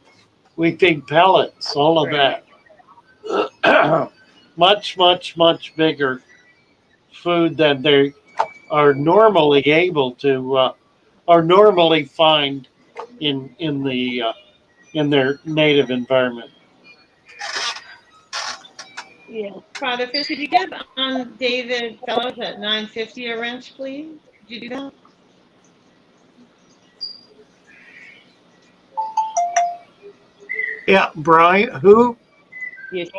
We feed pellets, all of Right. that. Much, much, much bigger food than they are normally able to, or normally find in their native environment. Yeah. Father Fish, could you get on David Fellows at 950 a wrench, please? Could you do that? Yeah, Brian, who? Yes.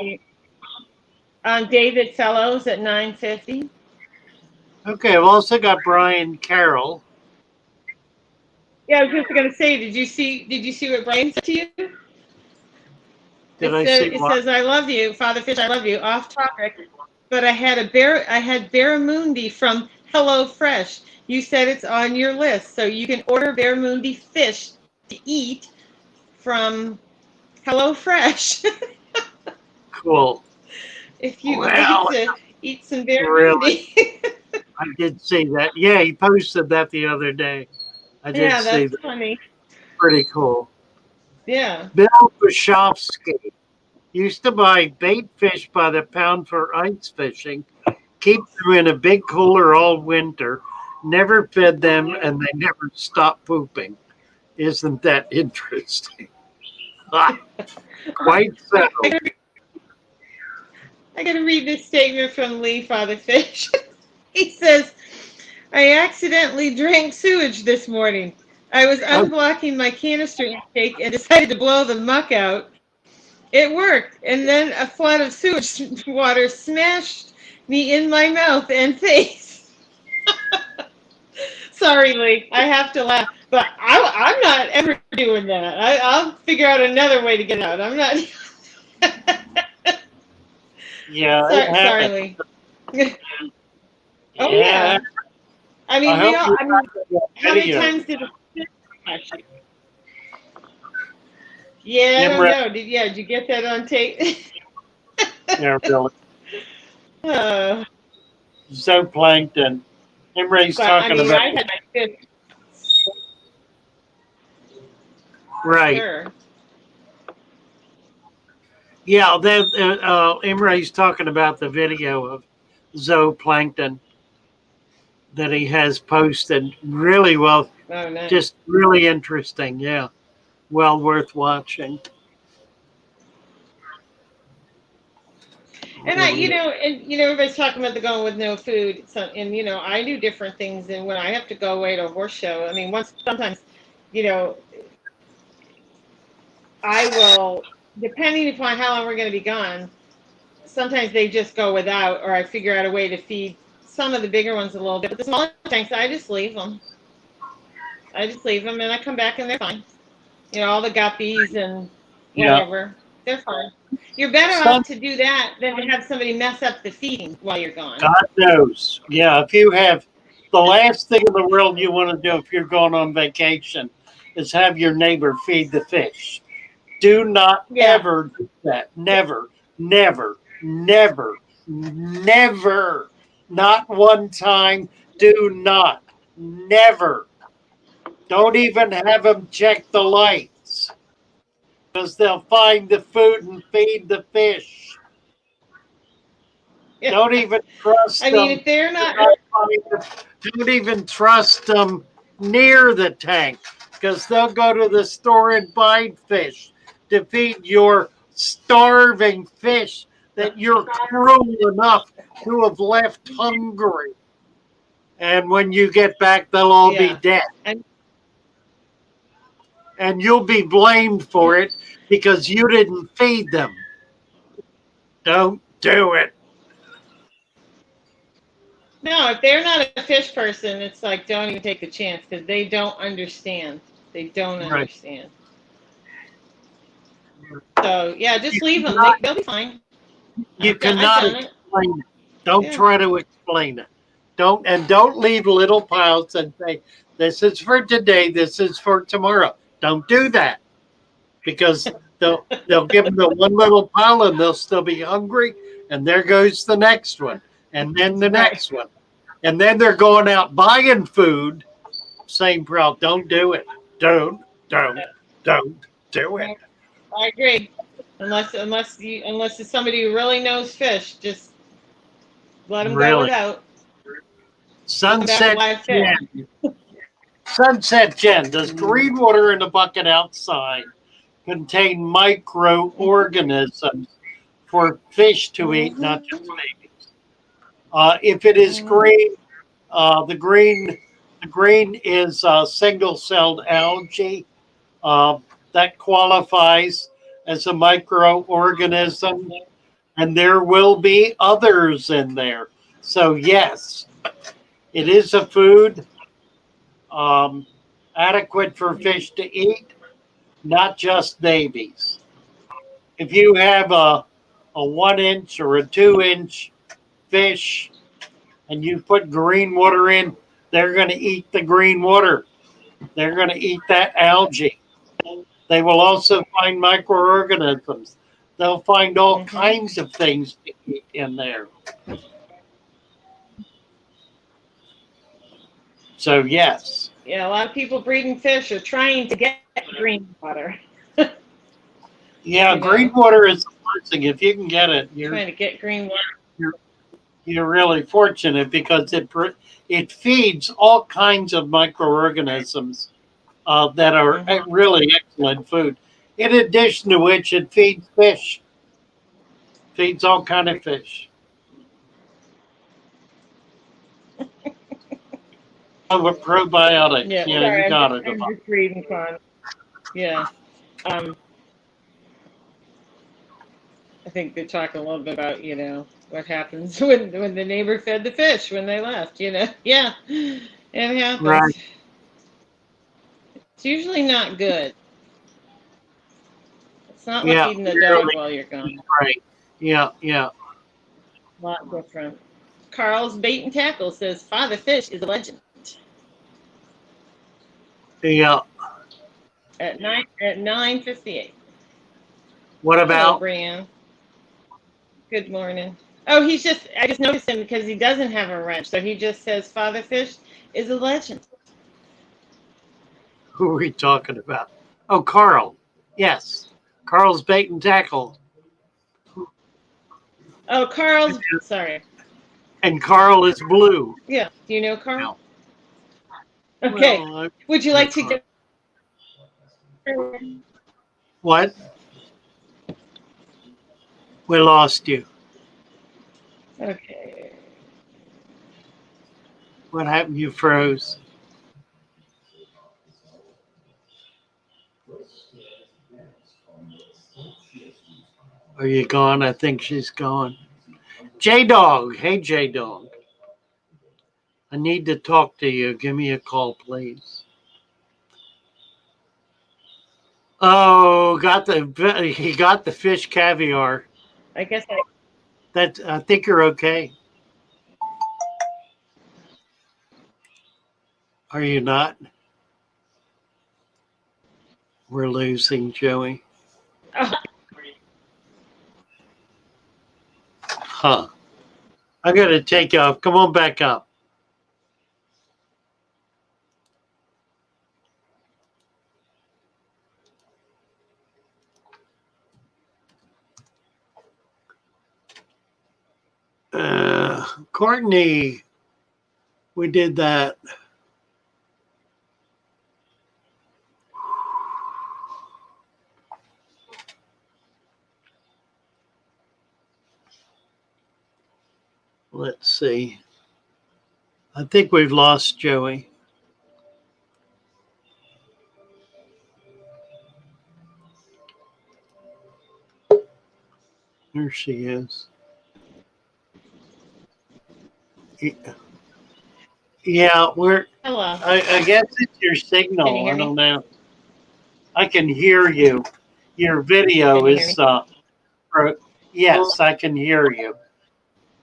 On David Fellows at 950. Okay, I've also got Brian Carroll. Yeah, I was just gonna say, did you see what Brian said to you? Did I see It what? says, I love you, Father Fish, I love you. Off topic, but I had barramundi from Hello Fresh. You said it's on your list, so you can order barramundi fish to eat from Hello Fresh. Cool. If you would Well, like to eat some really, barramundi. I did see that. Yeah, he posted that the other day. I did Yeah, see that's that. funny. Pretty cool. Yeah. Bill Bashofsky used to buy bait fish by the pound for ice fishing, keep them in a big cooler all winter, never fed them, and they never stopped pooping. Isn't that interesting? Quite so. I got to read this statement from Lee, Father Fish. He says, I accidentally drank sewage this morning. I was unblocking my canister intake and decided to blow the muck out. It worked, and then a flood of sewage water smashed me in my mouth and face. Sorry, Lee, I have to laugh, but I'm not ever doing that. I'll figure out another way to get out. I'm not. Yeah. Sorry, Lee. Oh yeah. I mean, how many times did it actually? Yeah, I don't know. Did you get that on tape? Yeah, really. Zooplankton. Imre's talking about. I had my fifth. Right. Sure. Yeah, Imre's talking about the video of zooplankton. that he has posted. Really well, Oh, nice. just really interesting. Yeah, well worth watching. And everybody's talking about the going with no food. So, and I do different things. And when I have to go away to a horse show, I mean, sometimes, I will, depending upon how long we're going to be gone. Sometimes they just go without, or I figure out a way to feed some of the bigger ones a little bit. But the smaller tanks, I just leave them. And I come back and they're fine. All the guppies and Yeah. whatever, they're fine. You're better off to do that than to have somebody mess up the feeding while you're gone. God knows. Yeah, if you have the last thing in the world you want to do if you're going on vacation is have your neighbor feed the fish. Do not ever do that. Never, never, never, never. Not one time. Do not. Never. Don't even have them check the lights because they'll find the food and feed the fish. Don't even trust them. I mean, if they're not. Don't even trust them near the tank because they'll go to the store and buy fish to feed your starving fish that you're cruel enough to have left hungry. And when you get back, they'll all be dead. And you'll be blamed for it because you didn't feed them. Don't do it. No, if they're not a fish person, it's like don't even take the chance because they don't understand. They don't understand. So yeah, just leave them. They'll be fine. You cannot explain it. Don't try to explain it. Don't leave little piles and say, "This is for today. This is for tomorrow." Don't do that because they'll give them the one little pile and they'll still be hungry, and there goes the next one, and then the next one, and then they're going out buying food. Same problem. Don't do it. Don't do it. I agree. Unless it's somebody who really knows fish, just let them go without. Sunset Jen, does green water in the bucket outside contain microorganisms for fish to eat, not just babies? If it is green, the green is single-celled algae. That qualifies as a microorganism, and there will be others in there. So yes, it is a food adequate for fish to eat, not just babies. If you have a 1 inch or a 2 inch fish and you put green water in, they're going to eat the green water. They're going to eat that algae. They will also find microorganisms. They'll find all kinds of things to eat in there. So, yes. Yeah, a lot of people breeding fish are trying to get green water. Yeah, green water is a blessing. If you can get it, you're trying to get green water. You're really fortunate because it feeds all kinds of microorganisms that are really excellent food. In addition to which, it feeds fish. Feeds all kind of fish. Oh, a probiotic. Yeah, sorry, you got it. I'm just reading fun. Yeah. I think they're talking a little bit about, what happens when the neighbor fed the fish when they left, Yeah, it happens. Right. It's usually not good. It's not like eating a dog while you're gone. Right. Yeah. A lot different. Carl's Bait and Tackle says Father Fish is a legend. Yeah. At 9:58. What about? Hello, Brian? Good morning. Oh, I just noticed him because he doesn't have a wrench. So he just says Father Fish is a legend. Who are we talking about? Oh, Carl. Yes. Carl's Bait and Tackle. Oh, sorry. And Carl is blue. Yeah. Do you know Carl? No. Okay. Well, I Would you know like to Carl. go? What? We lost you. Okay. What happened? You froze. Are you gone? I think she's gone. J Dog. Hey, J Dog. I need to talk to you. Give me a call, please. Oh, he got the fish caviar. I guess I think you're okay. Are you not? We're losing Joey. oh, Huh. I gotta take you off. Come on back up. Courtney, we did that. Let's see. I think we've lost Joey. There she is. Yeah, hello. I guess it's your Can you signal. hear I me? don't know. I can hear you. Your Can video you hear is me? yes, I can hear you.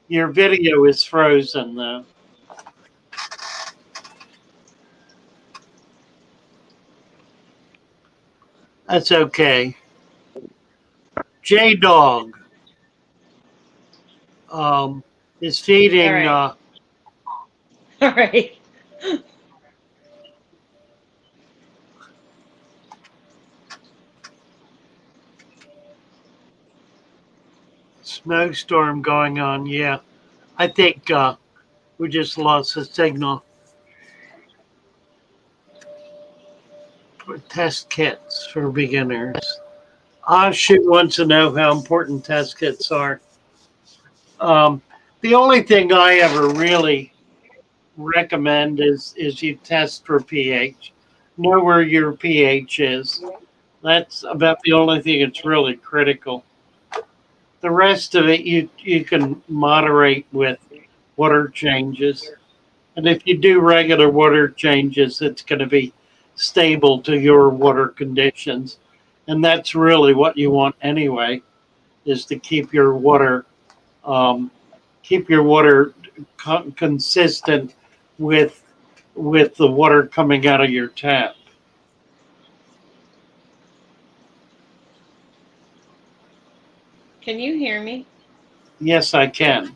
Your video is frozen though. That's okay. J Dog is All feeding right. All right. snowstorm going on. Yeah, I think we just lost the signal for test kits for beginners. Shoot wants to know how important test kits are. Um, the only thing I ever really recommend is you test for pH. Know where your pH is. That's about the only thing that's really critical. The rest of it you can moderate with water changes. And if you do regular water changes, it's going to be stable to your water conditions. And that's really what you want anyway, is to um, keep your water consistent with the water coming out of your tap. Can you hear me? Yes, I can.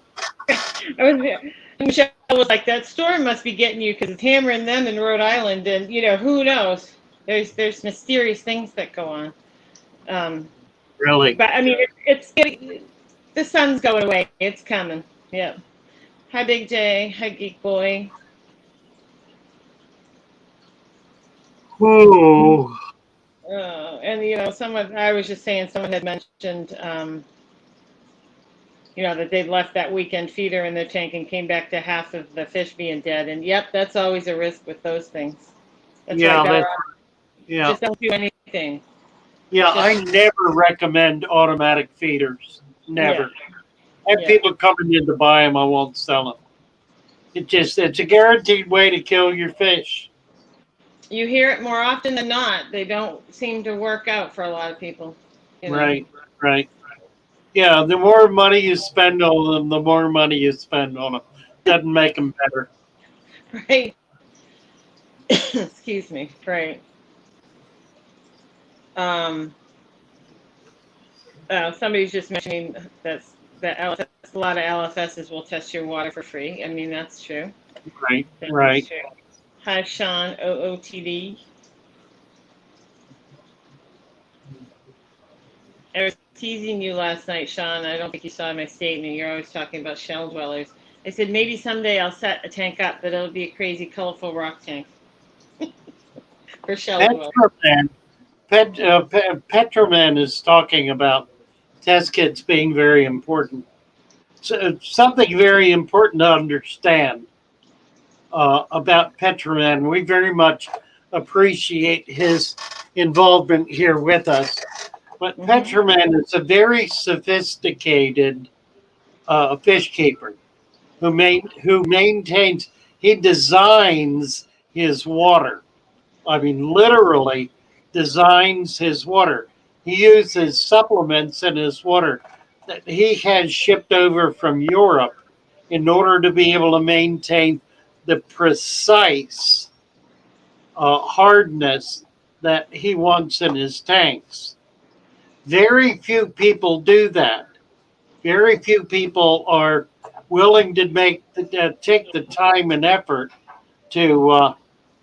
I was Michelle was like, that storm must be getting you because it's hammering them in Rhode Island, and who knows? There's mysterious things that go on. Um, Really. but I mean, it's getting the sun's going away. It's coming. Yeah. Hi, Big J. Hi, Geek Boy. Ooh. And someone I was just saying someone had mentioned that they'd left that weekend feeder in their tank and came back to half of the fish being dead. And yep, that's always a risk with those things. That's why Yeah, better yeah. just don't do anything. Yeah, Just, I never recommend automatic feeders. Never. I have Yeah. people coming in to buy them, I won't sell them. It's a guaranteed way to kill your fish. You hear it more often than not. They don't seem to work out for a lot of people. Right, right. Yeah, the more money you spend on them, the more money you spend on them. Doesn't make them better. Right. Excuse me. Right. Somebody's just mentioning that LFS, a lot of LFSs will test your water for free. I mean, that's true. Right, That's right. true. Hi, Sean, OOTD. I was teasing you last night, Sean. I don't think you saw my statement. You're always talking about shell dwellers. I said, maybe someday I'll set a tank up, but it'll be a crazy, colorful rock tank for shell. Petroman is talking about test kits being very important. So, something very important to understand about Petroman. We very much appreciate his involvement here with us. But Petroman is a very sophisticated fish keeper who maintains. He designs his water. I mean, literally designs his water. He uses supplements in his water that he has shipped over from Europe in order to be able to maintain the precise hardness that he wants in his tanks. Very few people do that. Very few people are willing to take the time and effort to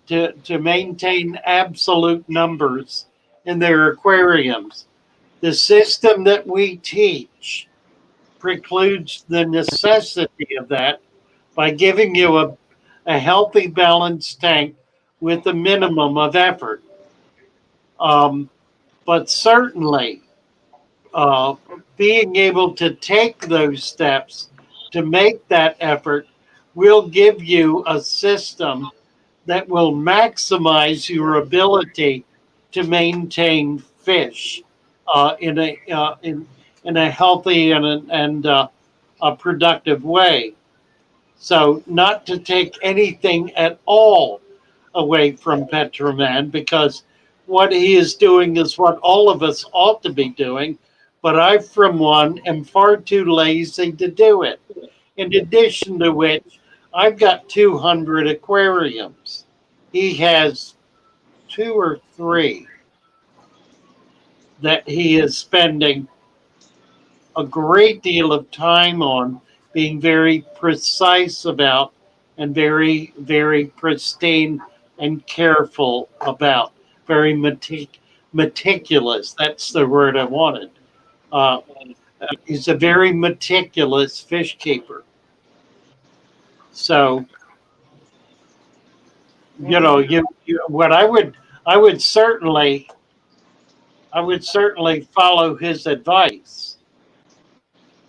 to maintain absolute numbers in their aquariums. The system that we teach precludes the necessity of that by giving you a healthy, balanced tank with a minimum of effort. But certainly, being able to take those steps to make that effort will give you a system that will maximize your ability to maintain fish in a healthy and a productive way. So, not to take anything at all away from Petroman, because what he is doing is what all of us ought to be doing. But I, from one, am far too lazy to do it. In addition to which, I've got 200 aquariums. He has 2 or 3 that he is spending a great deal of time on, being very precise about and very, very pristine and careful about. Very meticulous. That's the word I wanted. Uh, he's a very meticulous fish keeper. So, you know, what I would certainly follow his advice,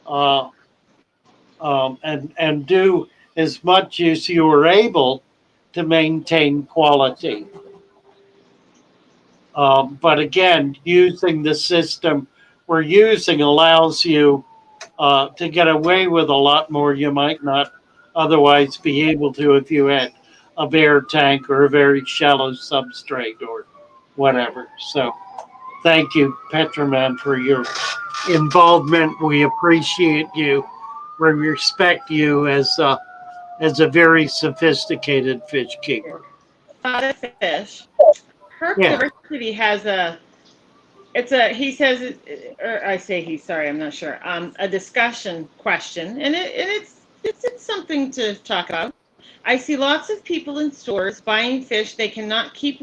uh, and do as much as you are able to maintain quality. But again, using the system we're using allows you to get away with a lot more you might not otherwise be able to if you had a bare tank or a very shallow substrate or whatever. So thank you, Petroman, for your involvement. We appreciate you. We respect you as a very sophisticated fish keeper. Not a fish. Herc Yeah. Diversity has he says, or I say he, sorry, I'm not sure, a discussion question, and it's something to talk about. I see lots of people in stores buying fish they cannot keep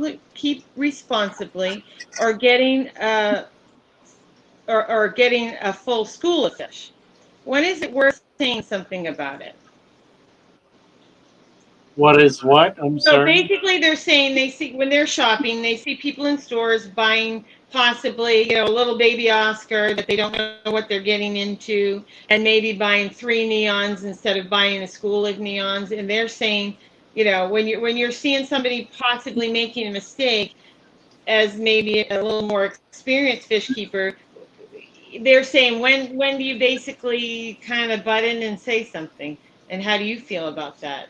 responsibly, or getting getting a full school of fish. When is it worth saying something about it? What is what? I'm So sorry. basically, they're saying they see, when they're shopping, they see people in stores buying possibly, a little baby Oscar that they don't know what they're getting into, and maybe buying 3 neons instead of buying a school of neons. And they're saying, when you're seeing somebody possibly making a mistake, as maybe a little more experienced fish keeper, they're saying, when do you basically kind of butt in and say something, and how do you feel about that?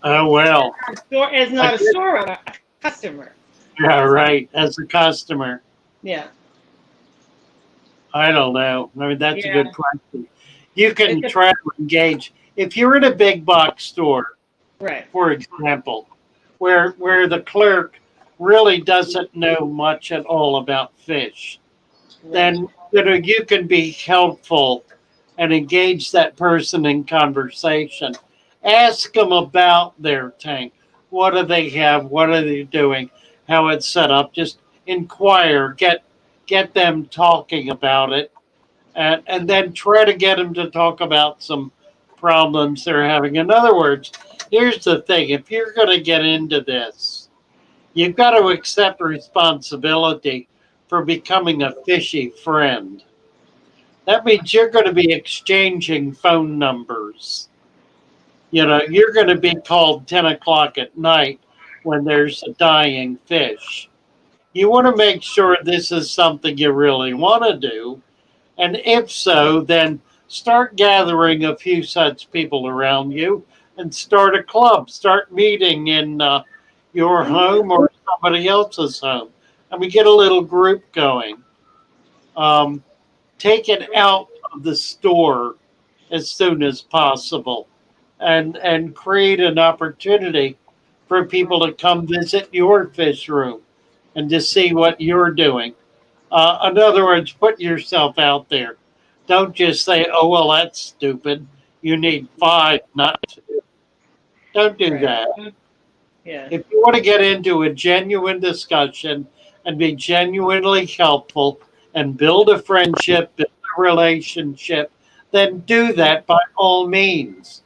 Oh, well. As not a store owner, a customer. Yeah, right. As a customer, Yeah. I don't know. I mean, that's a Yeah. good question. You can try to engage. If you're in a big box store, Right. for example, where the clerk really doesn't know much at all about fish, then you can be helpful and engage that person in conversation. Ask them about their tank. What do they have? What are they doing? How it's set up? Just inquire. Get them talking about it, and then try to get them to talk about some problems they're having. In other words, here's the thing. If you're going to get into this, you've got to accept responsibility for becoming a fishy friend. That means you're going to be exchanging phone numbers. You know, you're going to be called 10 o'clock at night when there's a dying fish. You want to make sure this is something you really want to do. And if so, then start gathering a few such people around you and start a club. Start meeting in your home or somebody else's home. And we get a little group going. Take it out of the store as soon as possible and create an opportunity for people to come visit your fish room and to see what you're doing. In other words, put yourself out there. Don't just say, oh, well, that's stupid. You need 5, not 2. Don't do that. Yeah. If you want to get into a genuine discussion and be genuinely helpful and build a friendship, build a relationship, then do that by all means.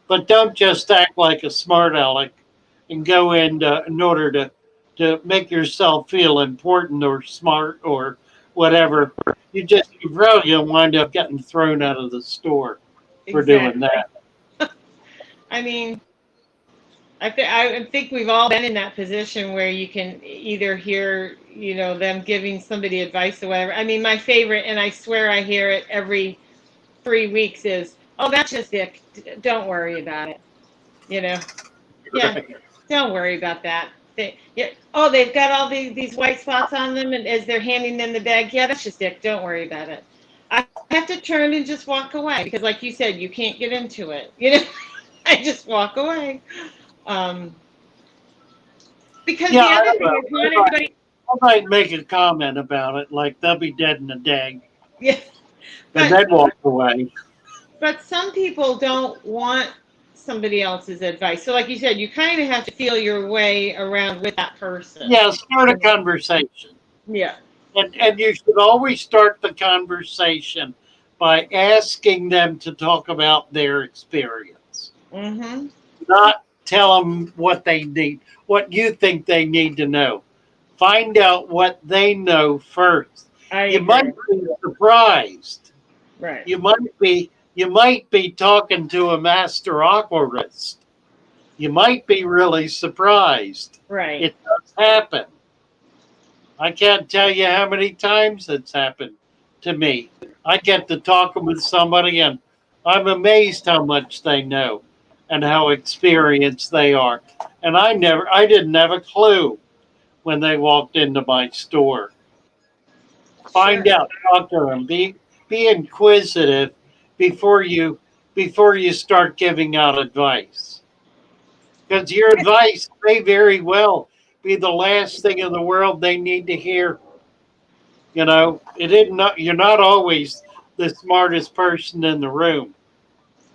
But don't just act like a smart aleck and go in order to make yourself feel important or smart or whatever. You probably gonna wind up getting thrown out of the store for doing that. I mean, I think we've all been in that position where you can either hear, you know, them giving somebody advice or whatever. I mean, my favorite, and I swear I hear it every 3 weeks, is, oh, that's just it. Don't worry about it. You know? Yeah, don't worry about that. Oh, they've got all these white spots on them, and as they're handing them the bag, yeah, that's just it. Don't worry about it. I have to turn and just walk away because, like you said, you can't get into it. You know, I just walk away. Because the other thing is not everybody. I might make a comment about it, like they'll be dead in a day. Yeah, and then walk away. But some people don't want somebody else's advice. So, like you said, you kind of have to feel your way around with that person. Yeah, start a conversation. Yeah. And you should always start the conversation by asking them to talk about their experience. Mm-hmm. Not tell them what they need, what you think they need to know. Find out what they know first. You might be surprised. Right. You might be talking to a master aquarist. You might be really surprised. Right. It does happen. I can't tell you how many times it's happened to me. I get to talking with somebody and I'm amazed how much they know and how experienced they are. And I didn't have a clue when they walked into my store. Find out, talk to them, be inquisitive before you start giving out advice. Because your advice may very well be the last thing in the world they need to hear. You know, you're not always the smartest person in the room.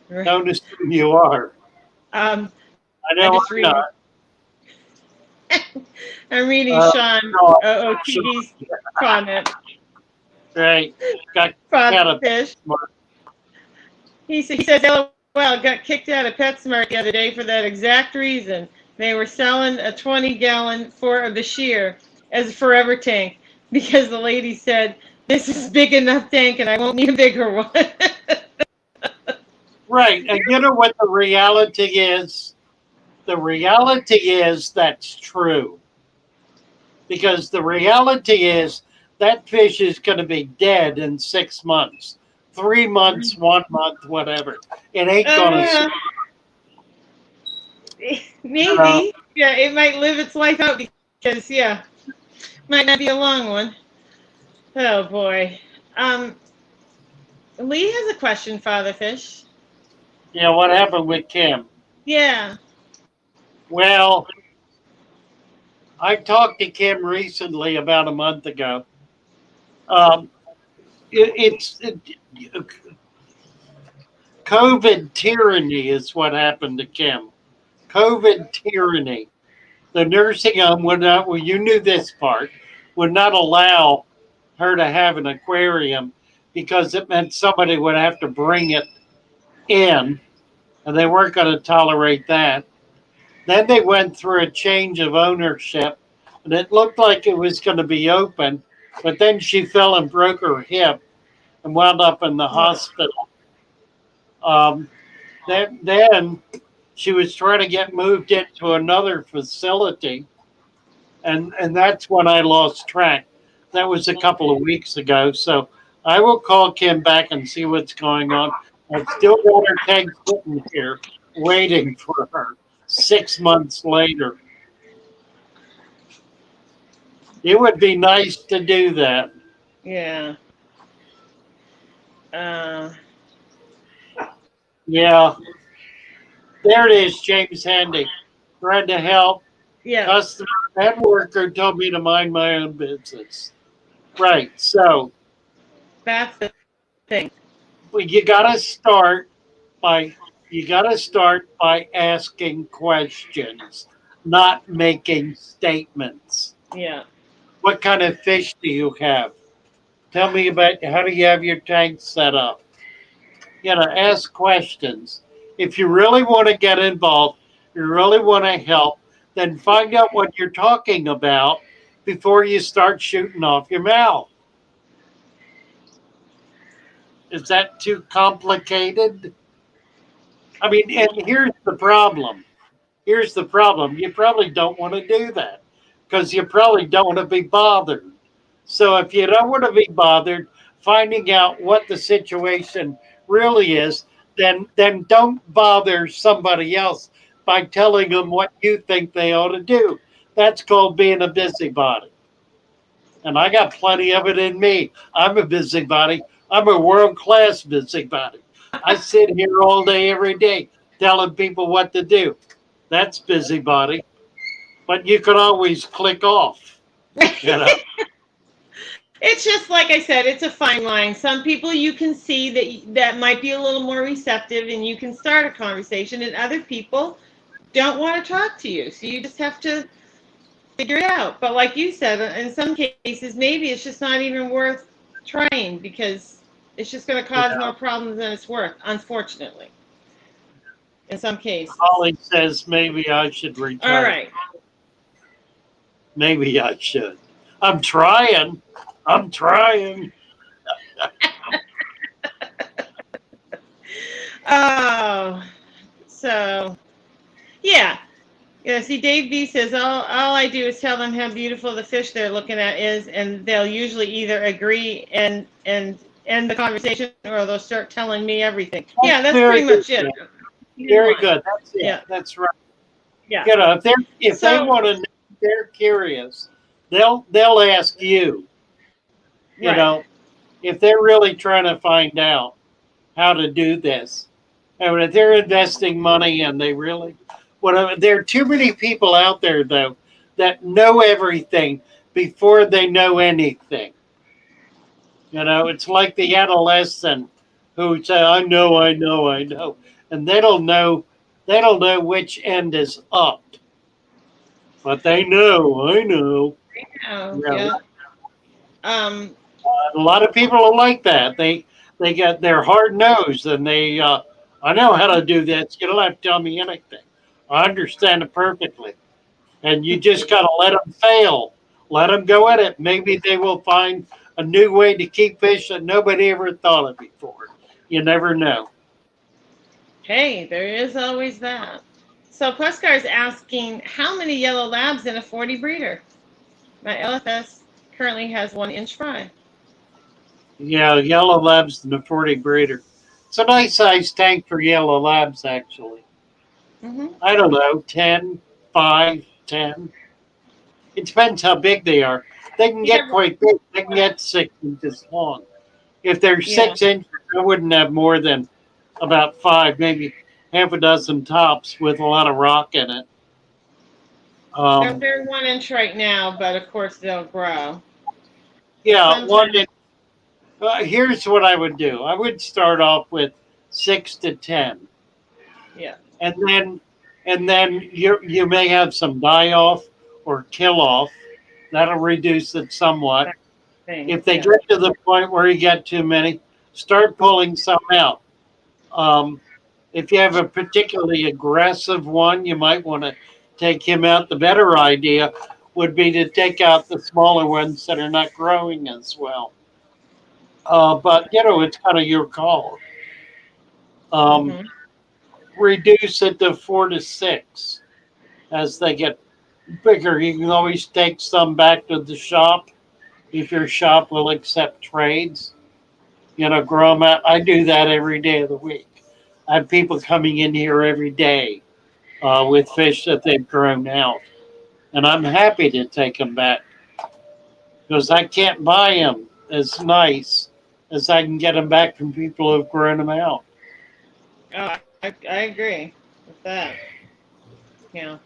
Right. Don't assume you are. I know I'm not. I'm reading Sean OOTD's comment. Right. Got fish. He says, LOL, got kicked out of PetSmart the other day for that exact reason. They were selling a 20-gallon of the shear as a forever tank because the lady said, this is big enough tank and I won't need a bigger one. Right. And you know what the reality is? The reality is that's true. Because the reality is that fish is going to be dead in 6 months, 3 months, 1 month, whatever. It ain't going to. Maybe. Yeah, it might live its life out because, might not be a long one. Oh, boy. Lee has a question, Father Fish. Yeah, what happened with Kim? Yeah. Well, I talked to Kim recently, about a month ago. COVID tyranny is what happened to Kim. COVID tyranny. The nursing home would not, well, you knew this part, would not allow her to have an aquarium because it meant somebody would have to bring it in and they weren't going to tolerate that. Then they went through a change of ownership, and it looked like it was going to be open, but then she fell and broke her hip and wound up in the hospital. Um, then she was trying to get moved into another facility, and that's when I lost track. That was a couple of weeks ago. So I will call Kim back and see what's going on. I've still got her tag sitting here waiting for her 6 months later. It would be nice to do that. Yeah. Yeah. There it is, James Handy. Trying to help. Yeah. Customer and worker told me to mind my own business. Right. So That's the thing. well, you gotta start by asking questions, not making statements. Yeah. What kind of fish do you have? Tell me about how do you have your tank set up? You know, ask questions. If you really want to get involved, you really want to help, then find out what you're talking about before you start shooting off your mouth. Is that too complicated? I mean, and here's the problem. Here's the problem. You probably don't want to do that because you probably don't want to be bothered. So if you don't want to be bothered finding out what the situation really is, then don't bother somebody else by telling them what you think they ought to do. That's called being a busybody. And I got plenty of it in me. I'm a busybody. I'm a world-class busybody. I sit here all day, every day, telling people what to do. That's busybody. But you can always click off. You know? It's just like I said, it's a fine line. Some people you can see that might be a little more receptive and you can start a conversation, and other people don't want to talk to you. So you just have to figure it out. But like you said, in some cases, maybe it's just not even worth trying because it's just going to cause more problems than it's worth, unfortunately. In some cases. Holly says maybe I should retire. All right. Maybe I should. I'm trying. Oh, so yeah. Yeah, see, Dave B says, all I do is tell them how beautiful the fish they're looking at is, and they'll usually either agree and end the conversation, or they'll start telling me everything. Yeah, that's pretty much it. Very good. That's it. Yeah. That's right. Yeah. You know, if they want to know, they're curious, they'll ask you. You Right. know, if they're really trying to find out how to do this, and if they're investing money and they really, whatever, there are too many people out there though that know everything before they know anything. You know, it's like the adolescent who say, "I know," and they don't know which end is up, but they know. I know. Oh, Yeah. yeah. A lot of people are like that. They get their hard nosed and they I know how to do this. You don't have to tell me anything. I understand it perfectly. And you just got to let them fail. Let them go at it. Maybe they will find a new way to keep fish that nobody ever thought of before. You never know. Hey, there is always that. So Puskar is asking, how many yellow labs in a 40 breeder? My LFS currently has 1-inch fry. Yeah, yellow labs and the 40 breeder. It's a nice sized tank for yellow labs, actually. Mm-hmm. I don't know, 10, 5, 10. It depends how big they are. They can get quite big. They can get 6 inches long. If they're 6 inches, I wouldn't have more than about 5, maybe half a dozen tops with a lot of rock in it. They're 1 inch right now, but of course they'll grow. Yeah, Sometimes. 1 inch. Here's what I would do. I would start off with 6 to 10. Yeah. And then you may have some die off or kill off. That'll reduce it somewhat. If they get to the point where you get too many, start pulling some out. If you have a particularly aggressive one, you might want to take him out. The better idea would be to take out the smaller ones that are not growing as well. But it's kind of your call. Um, Mm-hmm. Reduce it to 4 to 6 as they get bigger. You can always take some back to the shop if your shop will accept trades. Grow them out. I do that every day of the week. I have people coming in here every day with fish that they've grown out, and I'm happy to take them back because I can't buy them as nice as I can get them back from people who've grown them out. Oh, I agree with that. Yeah.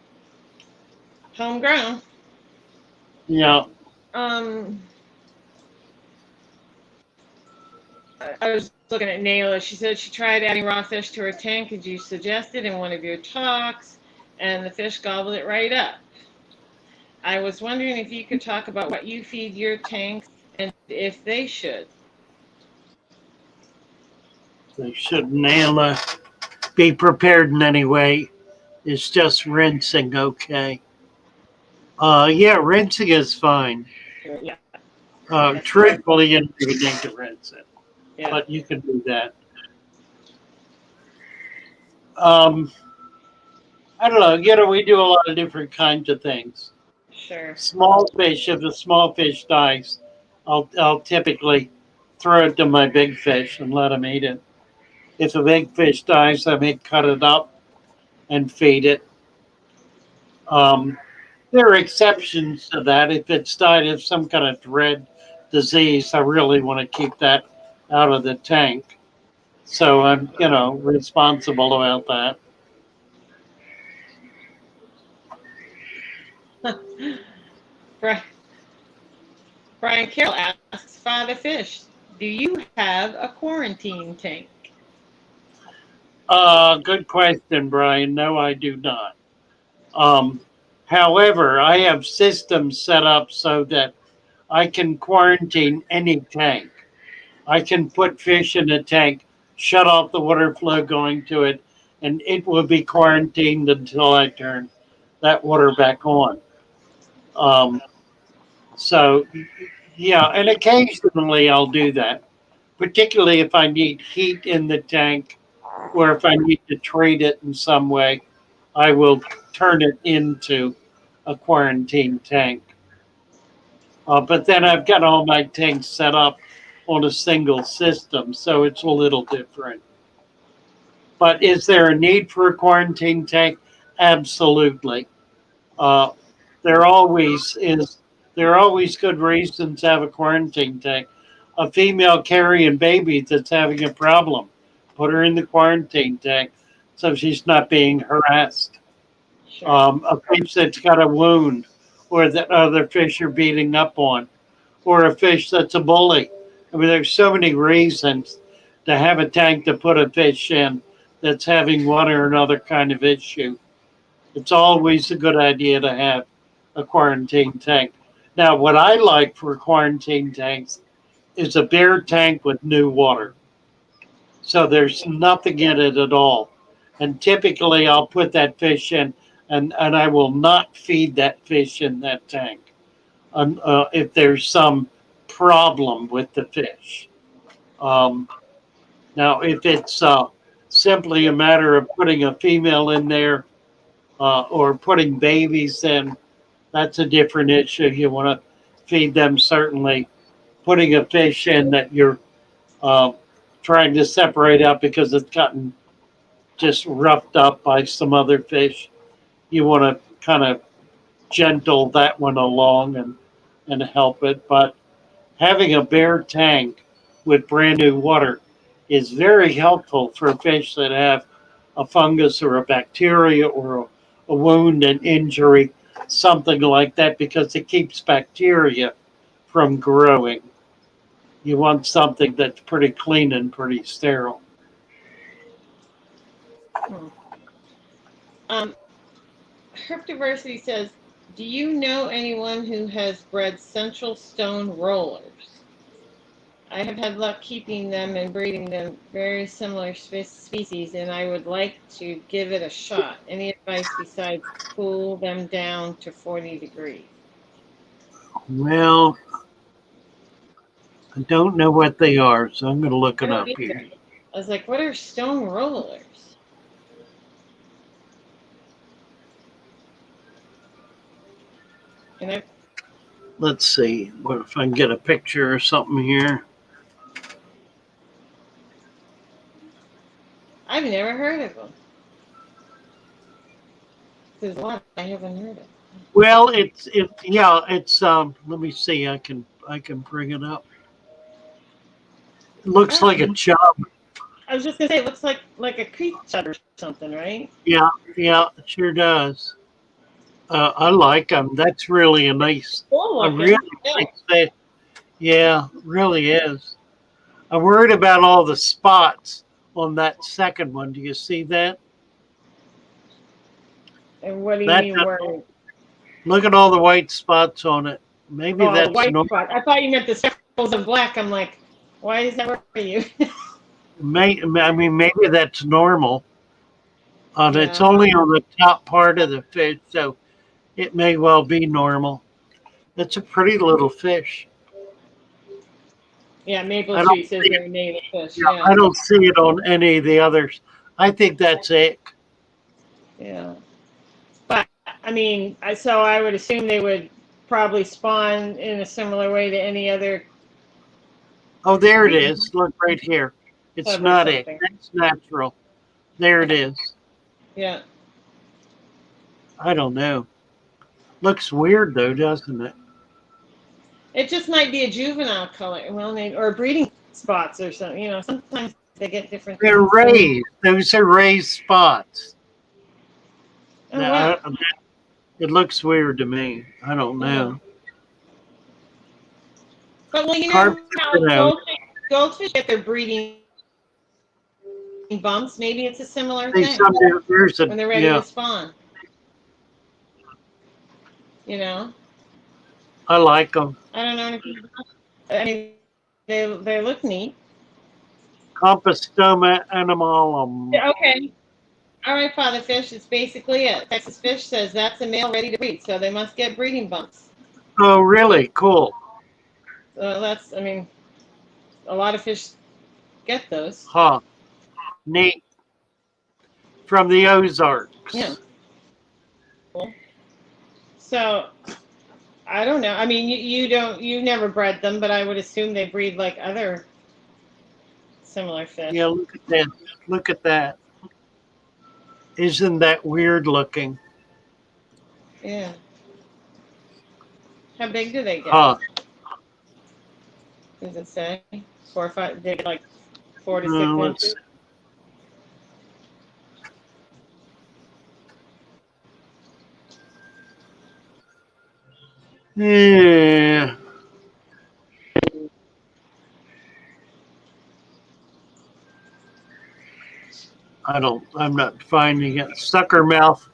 Homegrown. Yeah. Um, I was looking at Naila. She said she tried adding raw fish to her tank as you suggested in one of your talks, and the fish gobbled it right up. I was wondering if you could talk about what you feed your tanks and if they should. They shouldn't be prepared in any way. It's just rinsing, okay. Yeah, rinsing is fine. Yeah, that's what I. Truthfully, you don't even need to rinse it, Yeah, but you can do that. Um, I don't know. We do a lot of different kinds of things. sure. Small fish, if a small fish dies, I'll typically throw it to my big fish and let them eat it. If a big fish dies, I may cut it up and feed it. Um, there are exceptions to that. If it's died of some kind of dread disease, I really want to keep that out of the tank. So I'm, responsible about that. Brian, Brian Carroll asks, Father Fish, do you have a quarantine tank? Good question, Brian. No, I do not. Um, However, I have systems set up so that I can quarantine any tank. I can put fish in a tank, shut off the water flow going to it, and it will be quarantined until I turn that water back on. Um, so, yeah, and occasionally I'll do that, particularly if I need heat in the tank or if I need to treat it in some way, I will turn it into a quarantine tank. But then I've got all my tanks set up on a single system, so it's a little different. But is there a need for a quarantine tank? Absolutely. Uh, there always is. There are always good reasons to have a quarantine tank. A female carrying baby that's having a problem, put her in the quarantine tank so she's not being harassed. Sure. A fish that's got a wound or that other fish are beating up on, or a fish that's a bully. I mean, there's so many reasons to have a tank to put a fish in that's having one or another kind of issue. It's always a good idea to have a quarantine tank. Now, what I like for quarantine tanks is a bare tank with new water. So there's nothing in it at all. And typically I'll put that fish in and I will not feed that fish in that tank if there's some problem with the fish. Um, Now, if it's simply a matter of putting a female in there or putting babies in, that's a different issue. You want to feed them certainly. Putting a fish in that you're uh, trying to separate out because it's gotten just roughed up by some other fish, you want to kind of gentle that one along and help it. But having a bare tank with brand new water is very helpful for fish that have a fungus or a bacteria or a wound, an injury, something like that, because it keeps bacteria from growing. You want something that's pretty clean and pretty sterile. Hmm. Um, Herpdiversity says, do you know anyone who has bred central stone rollers? I have had luck keeping them and breeding them, very similar species, and I would like to give it a shot. Any advice besides cool them down to 40 degrees? Well, I don't know what they are, so I'm going to look I it don't up either. here. I was like, what are stone rollers? And Let's see. What if I can get a picture or something here? I've never heard of them. There's a lot I haven't heard of. Well, it's let me see. I can bring it up. It looks like a chub. I was just gonna say, it looks like a creek chub or something, right? Yeah, it sure does. I like them. That's really a nice, Cool a looking. really Yeah. nice fish. Yeah, really is. I'm worried about all the spots on that second one. Do you see that? And what do you That mean worried? Look at all the white spots on it. Maybe Oh, the that's white normal. spot. I thought you meant the speckles of black. I'm like, why is that worrying you? I mean, maybe that's normal. It's Yeah. only on the top part of the fish, so it may well be normal. It's a pretty little fish. Yeah, Maple I don't Street says see they're native fish. Yeah, Yeah. I don't see it on any of the others. I think that's it. Yeah. But I mean, so I would assume they would probably spawn in a similar way to any other Oh, there it is. Look right here. It's chub or not it. something. It's natural. There it is. Yeah. I don't know. Looks weird though, doesn't it? It just might be a juvenile color, well, or breeding spots or something. You know, sometimes they get different They're things. raised. Those are raised spots. Oh, wow. It looks weird to me. I don't know. But well, you Hard know to how know. goldfish get their breeding bumps. Maybe it's a similar Hey, thing there's when they're ready to spawn. You know, I like them. I don't know anything. I mean, they look neat. Compostoma animalum. Okay. All right, Father Fish. It's basically it. Texas Fish says that's a male ready to breed, so they must get breeding bumps. Oh, really? Cool. So that's, I mean, a lot of fish get those. Huh. Neat. From the Ozarks. Yeah. Cool. So, I don't know. I mean, you never bred them, but I would assume they breed like other similar fish. Yeah, look at that. Look at that. Isn't that weird looking? Yeah. How big do they get? Huh. Does it say 4 or 5? They get like 4 to 6 Let's inches. Yeah. I'm not finding it. Sucker mouth.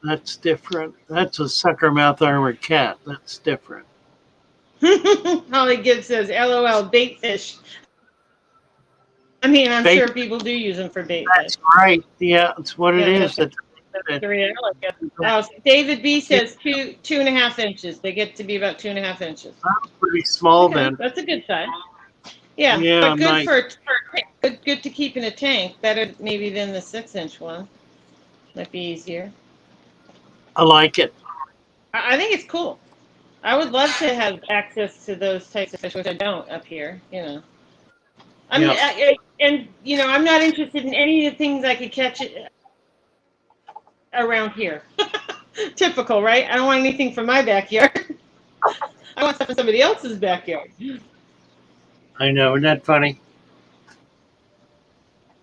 That's different. That's a sucker mouth armored cat. That's different. Holly Gibbs says, LOL, bait fish. I mean, I'm sure people do use them for bait That's fish. right. Yeah, that's what it is. That's the reality. David B says 2.5 inches. They get to be about 2.5 inches. Pretty small then. That's a good size. Yeah, but good nice. for good to keep in a tank. Better maybe than the 6-inch one. Might be easier. I like it. I think it's cool. I would love to have access to those types of fish, which I don't up here. You know, and you know, I'm not interested in any of the things I could catch around here. Typical, right? I don't want anything from my backyard. I want stuff in somebody else's backyard. I know. Isn't that funny?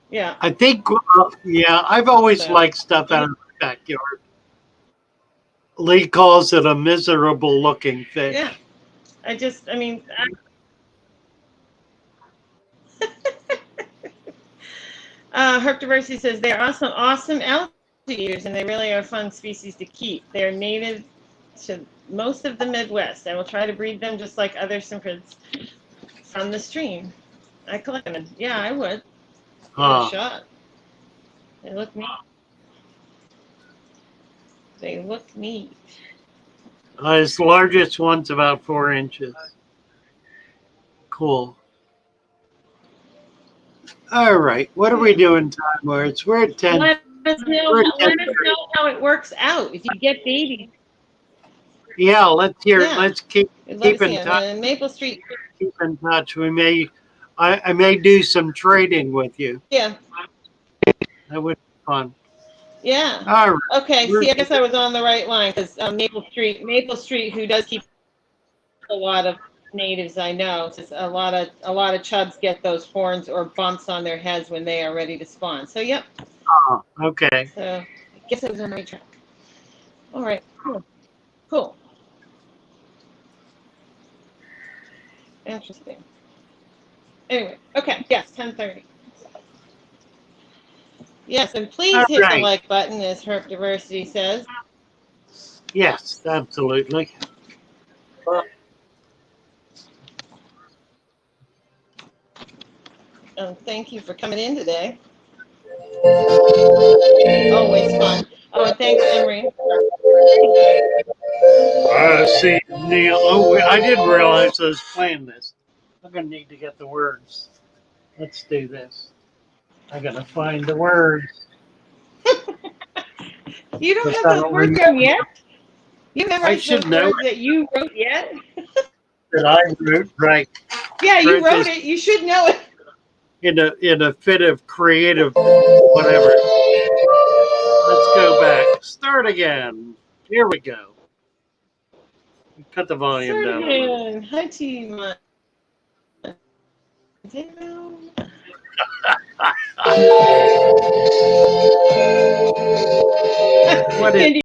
Yeah. I think, I've always liked stuff out of the backyard. Lee calls it a miserable looking fish. Yeah. I mean, Herptiversity says they're awesome algae eaters, and they really are a fun species to keep. They're native to most of the Midwest. I will try to breed them just like other cyprids. from the stream. I collect them. Yeah, I would. Give it a Huh. shot. They look neat. They look neat. His largest one's about 4 inches. Cool. All right. What are we doing time words? We're at 10. Let us know. We're at Let us 10:30. know how it works out. If you get babies, Yeah, let's hear. Yeah. Let's keep let us in know. touch. Maple Street. Keep in touch. I may do some trading with you. Yeah. That would be fun. Yeah. All right. Okay. See, I guess I was on the right line because Maple Street, who does keep a lot of natives, I know. Just a lot of chubs get those horns or bumps on their heads when they are ready to spawn. So yep. Oh, okay. So I guess I was on the right track. All right. Cool. Interesting. Anyway, okay. Yes, 10:30. Yes, and please All hit the right. like button, as Herp Diversity says. Yes, absolutely. Thank you for coming in today. Always fun. Oh, and thanks, Emery. See, Neil. Oh, I didn't realize I was playing this. I'm gonna need to get the words. Let's do this. I gotta find the words. You don't Because have I those don't words remember on yet? You memorized should those know words that you wrote yet? that I wrote right Yeah, you Wrote wrote this- it. You should know it. in a fit of creative whatever. Let's go back. Start again. Here we go. Cut the volume down. Sergeant, hi team. What is Cindy,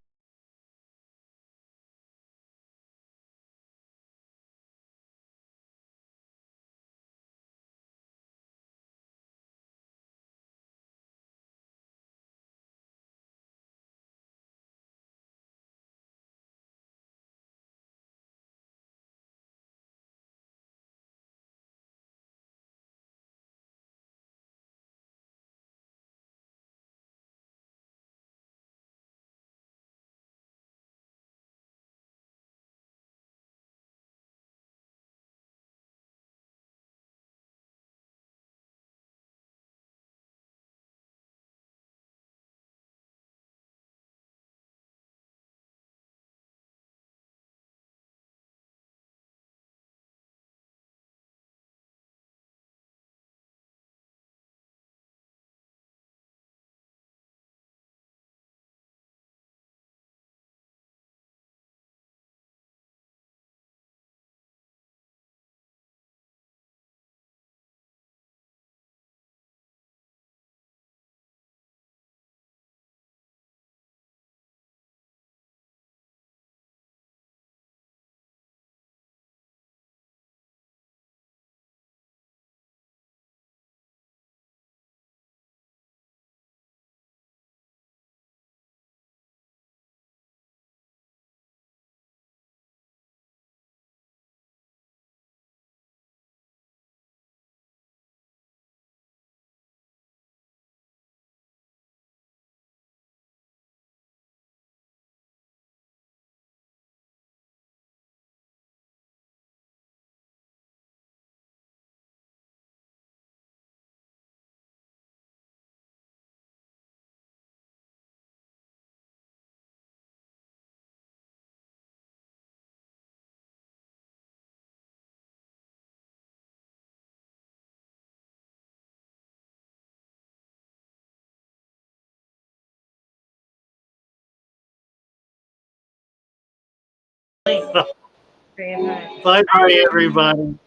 Bye bye, everybody.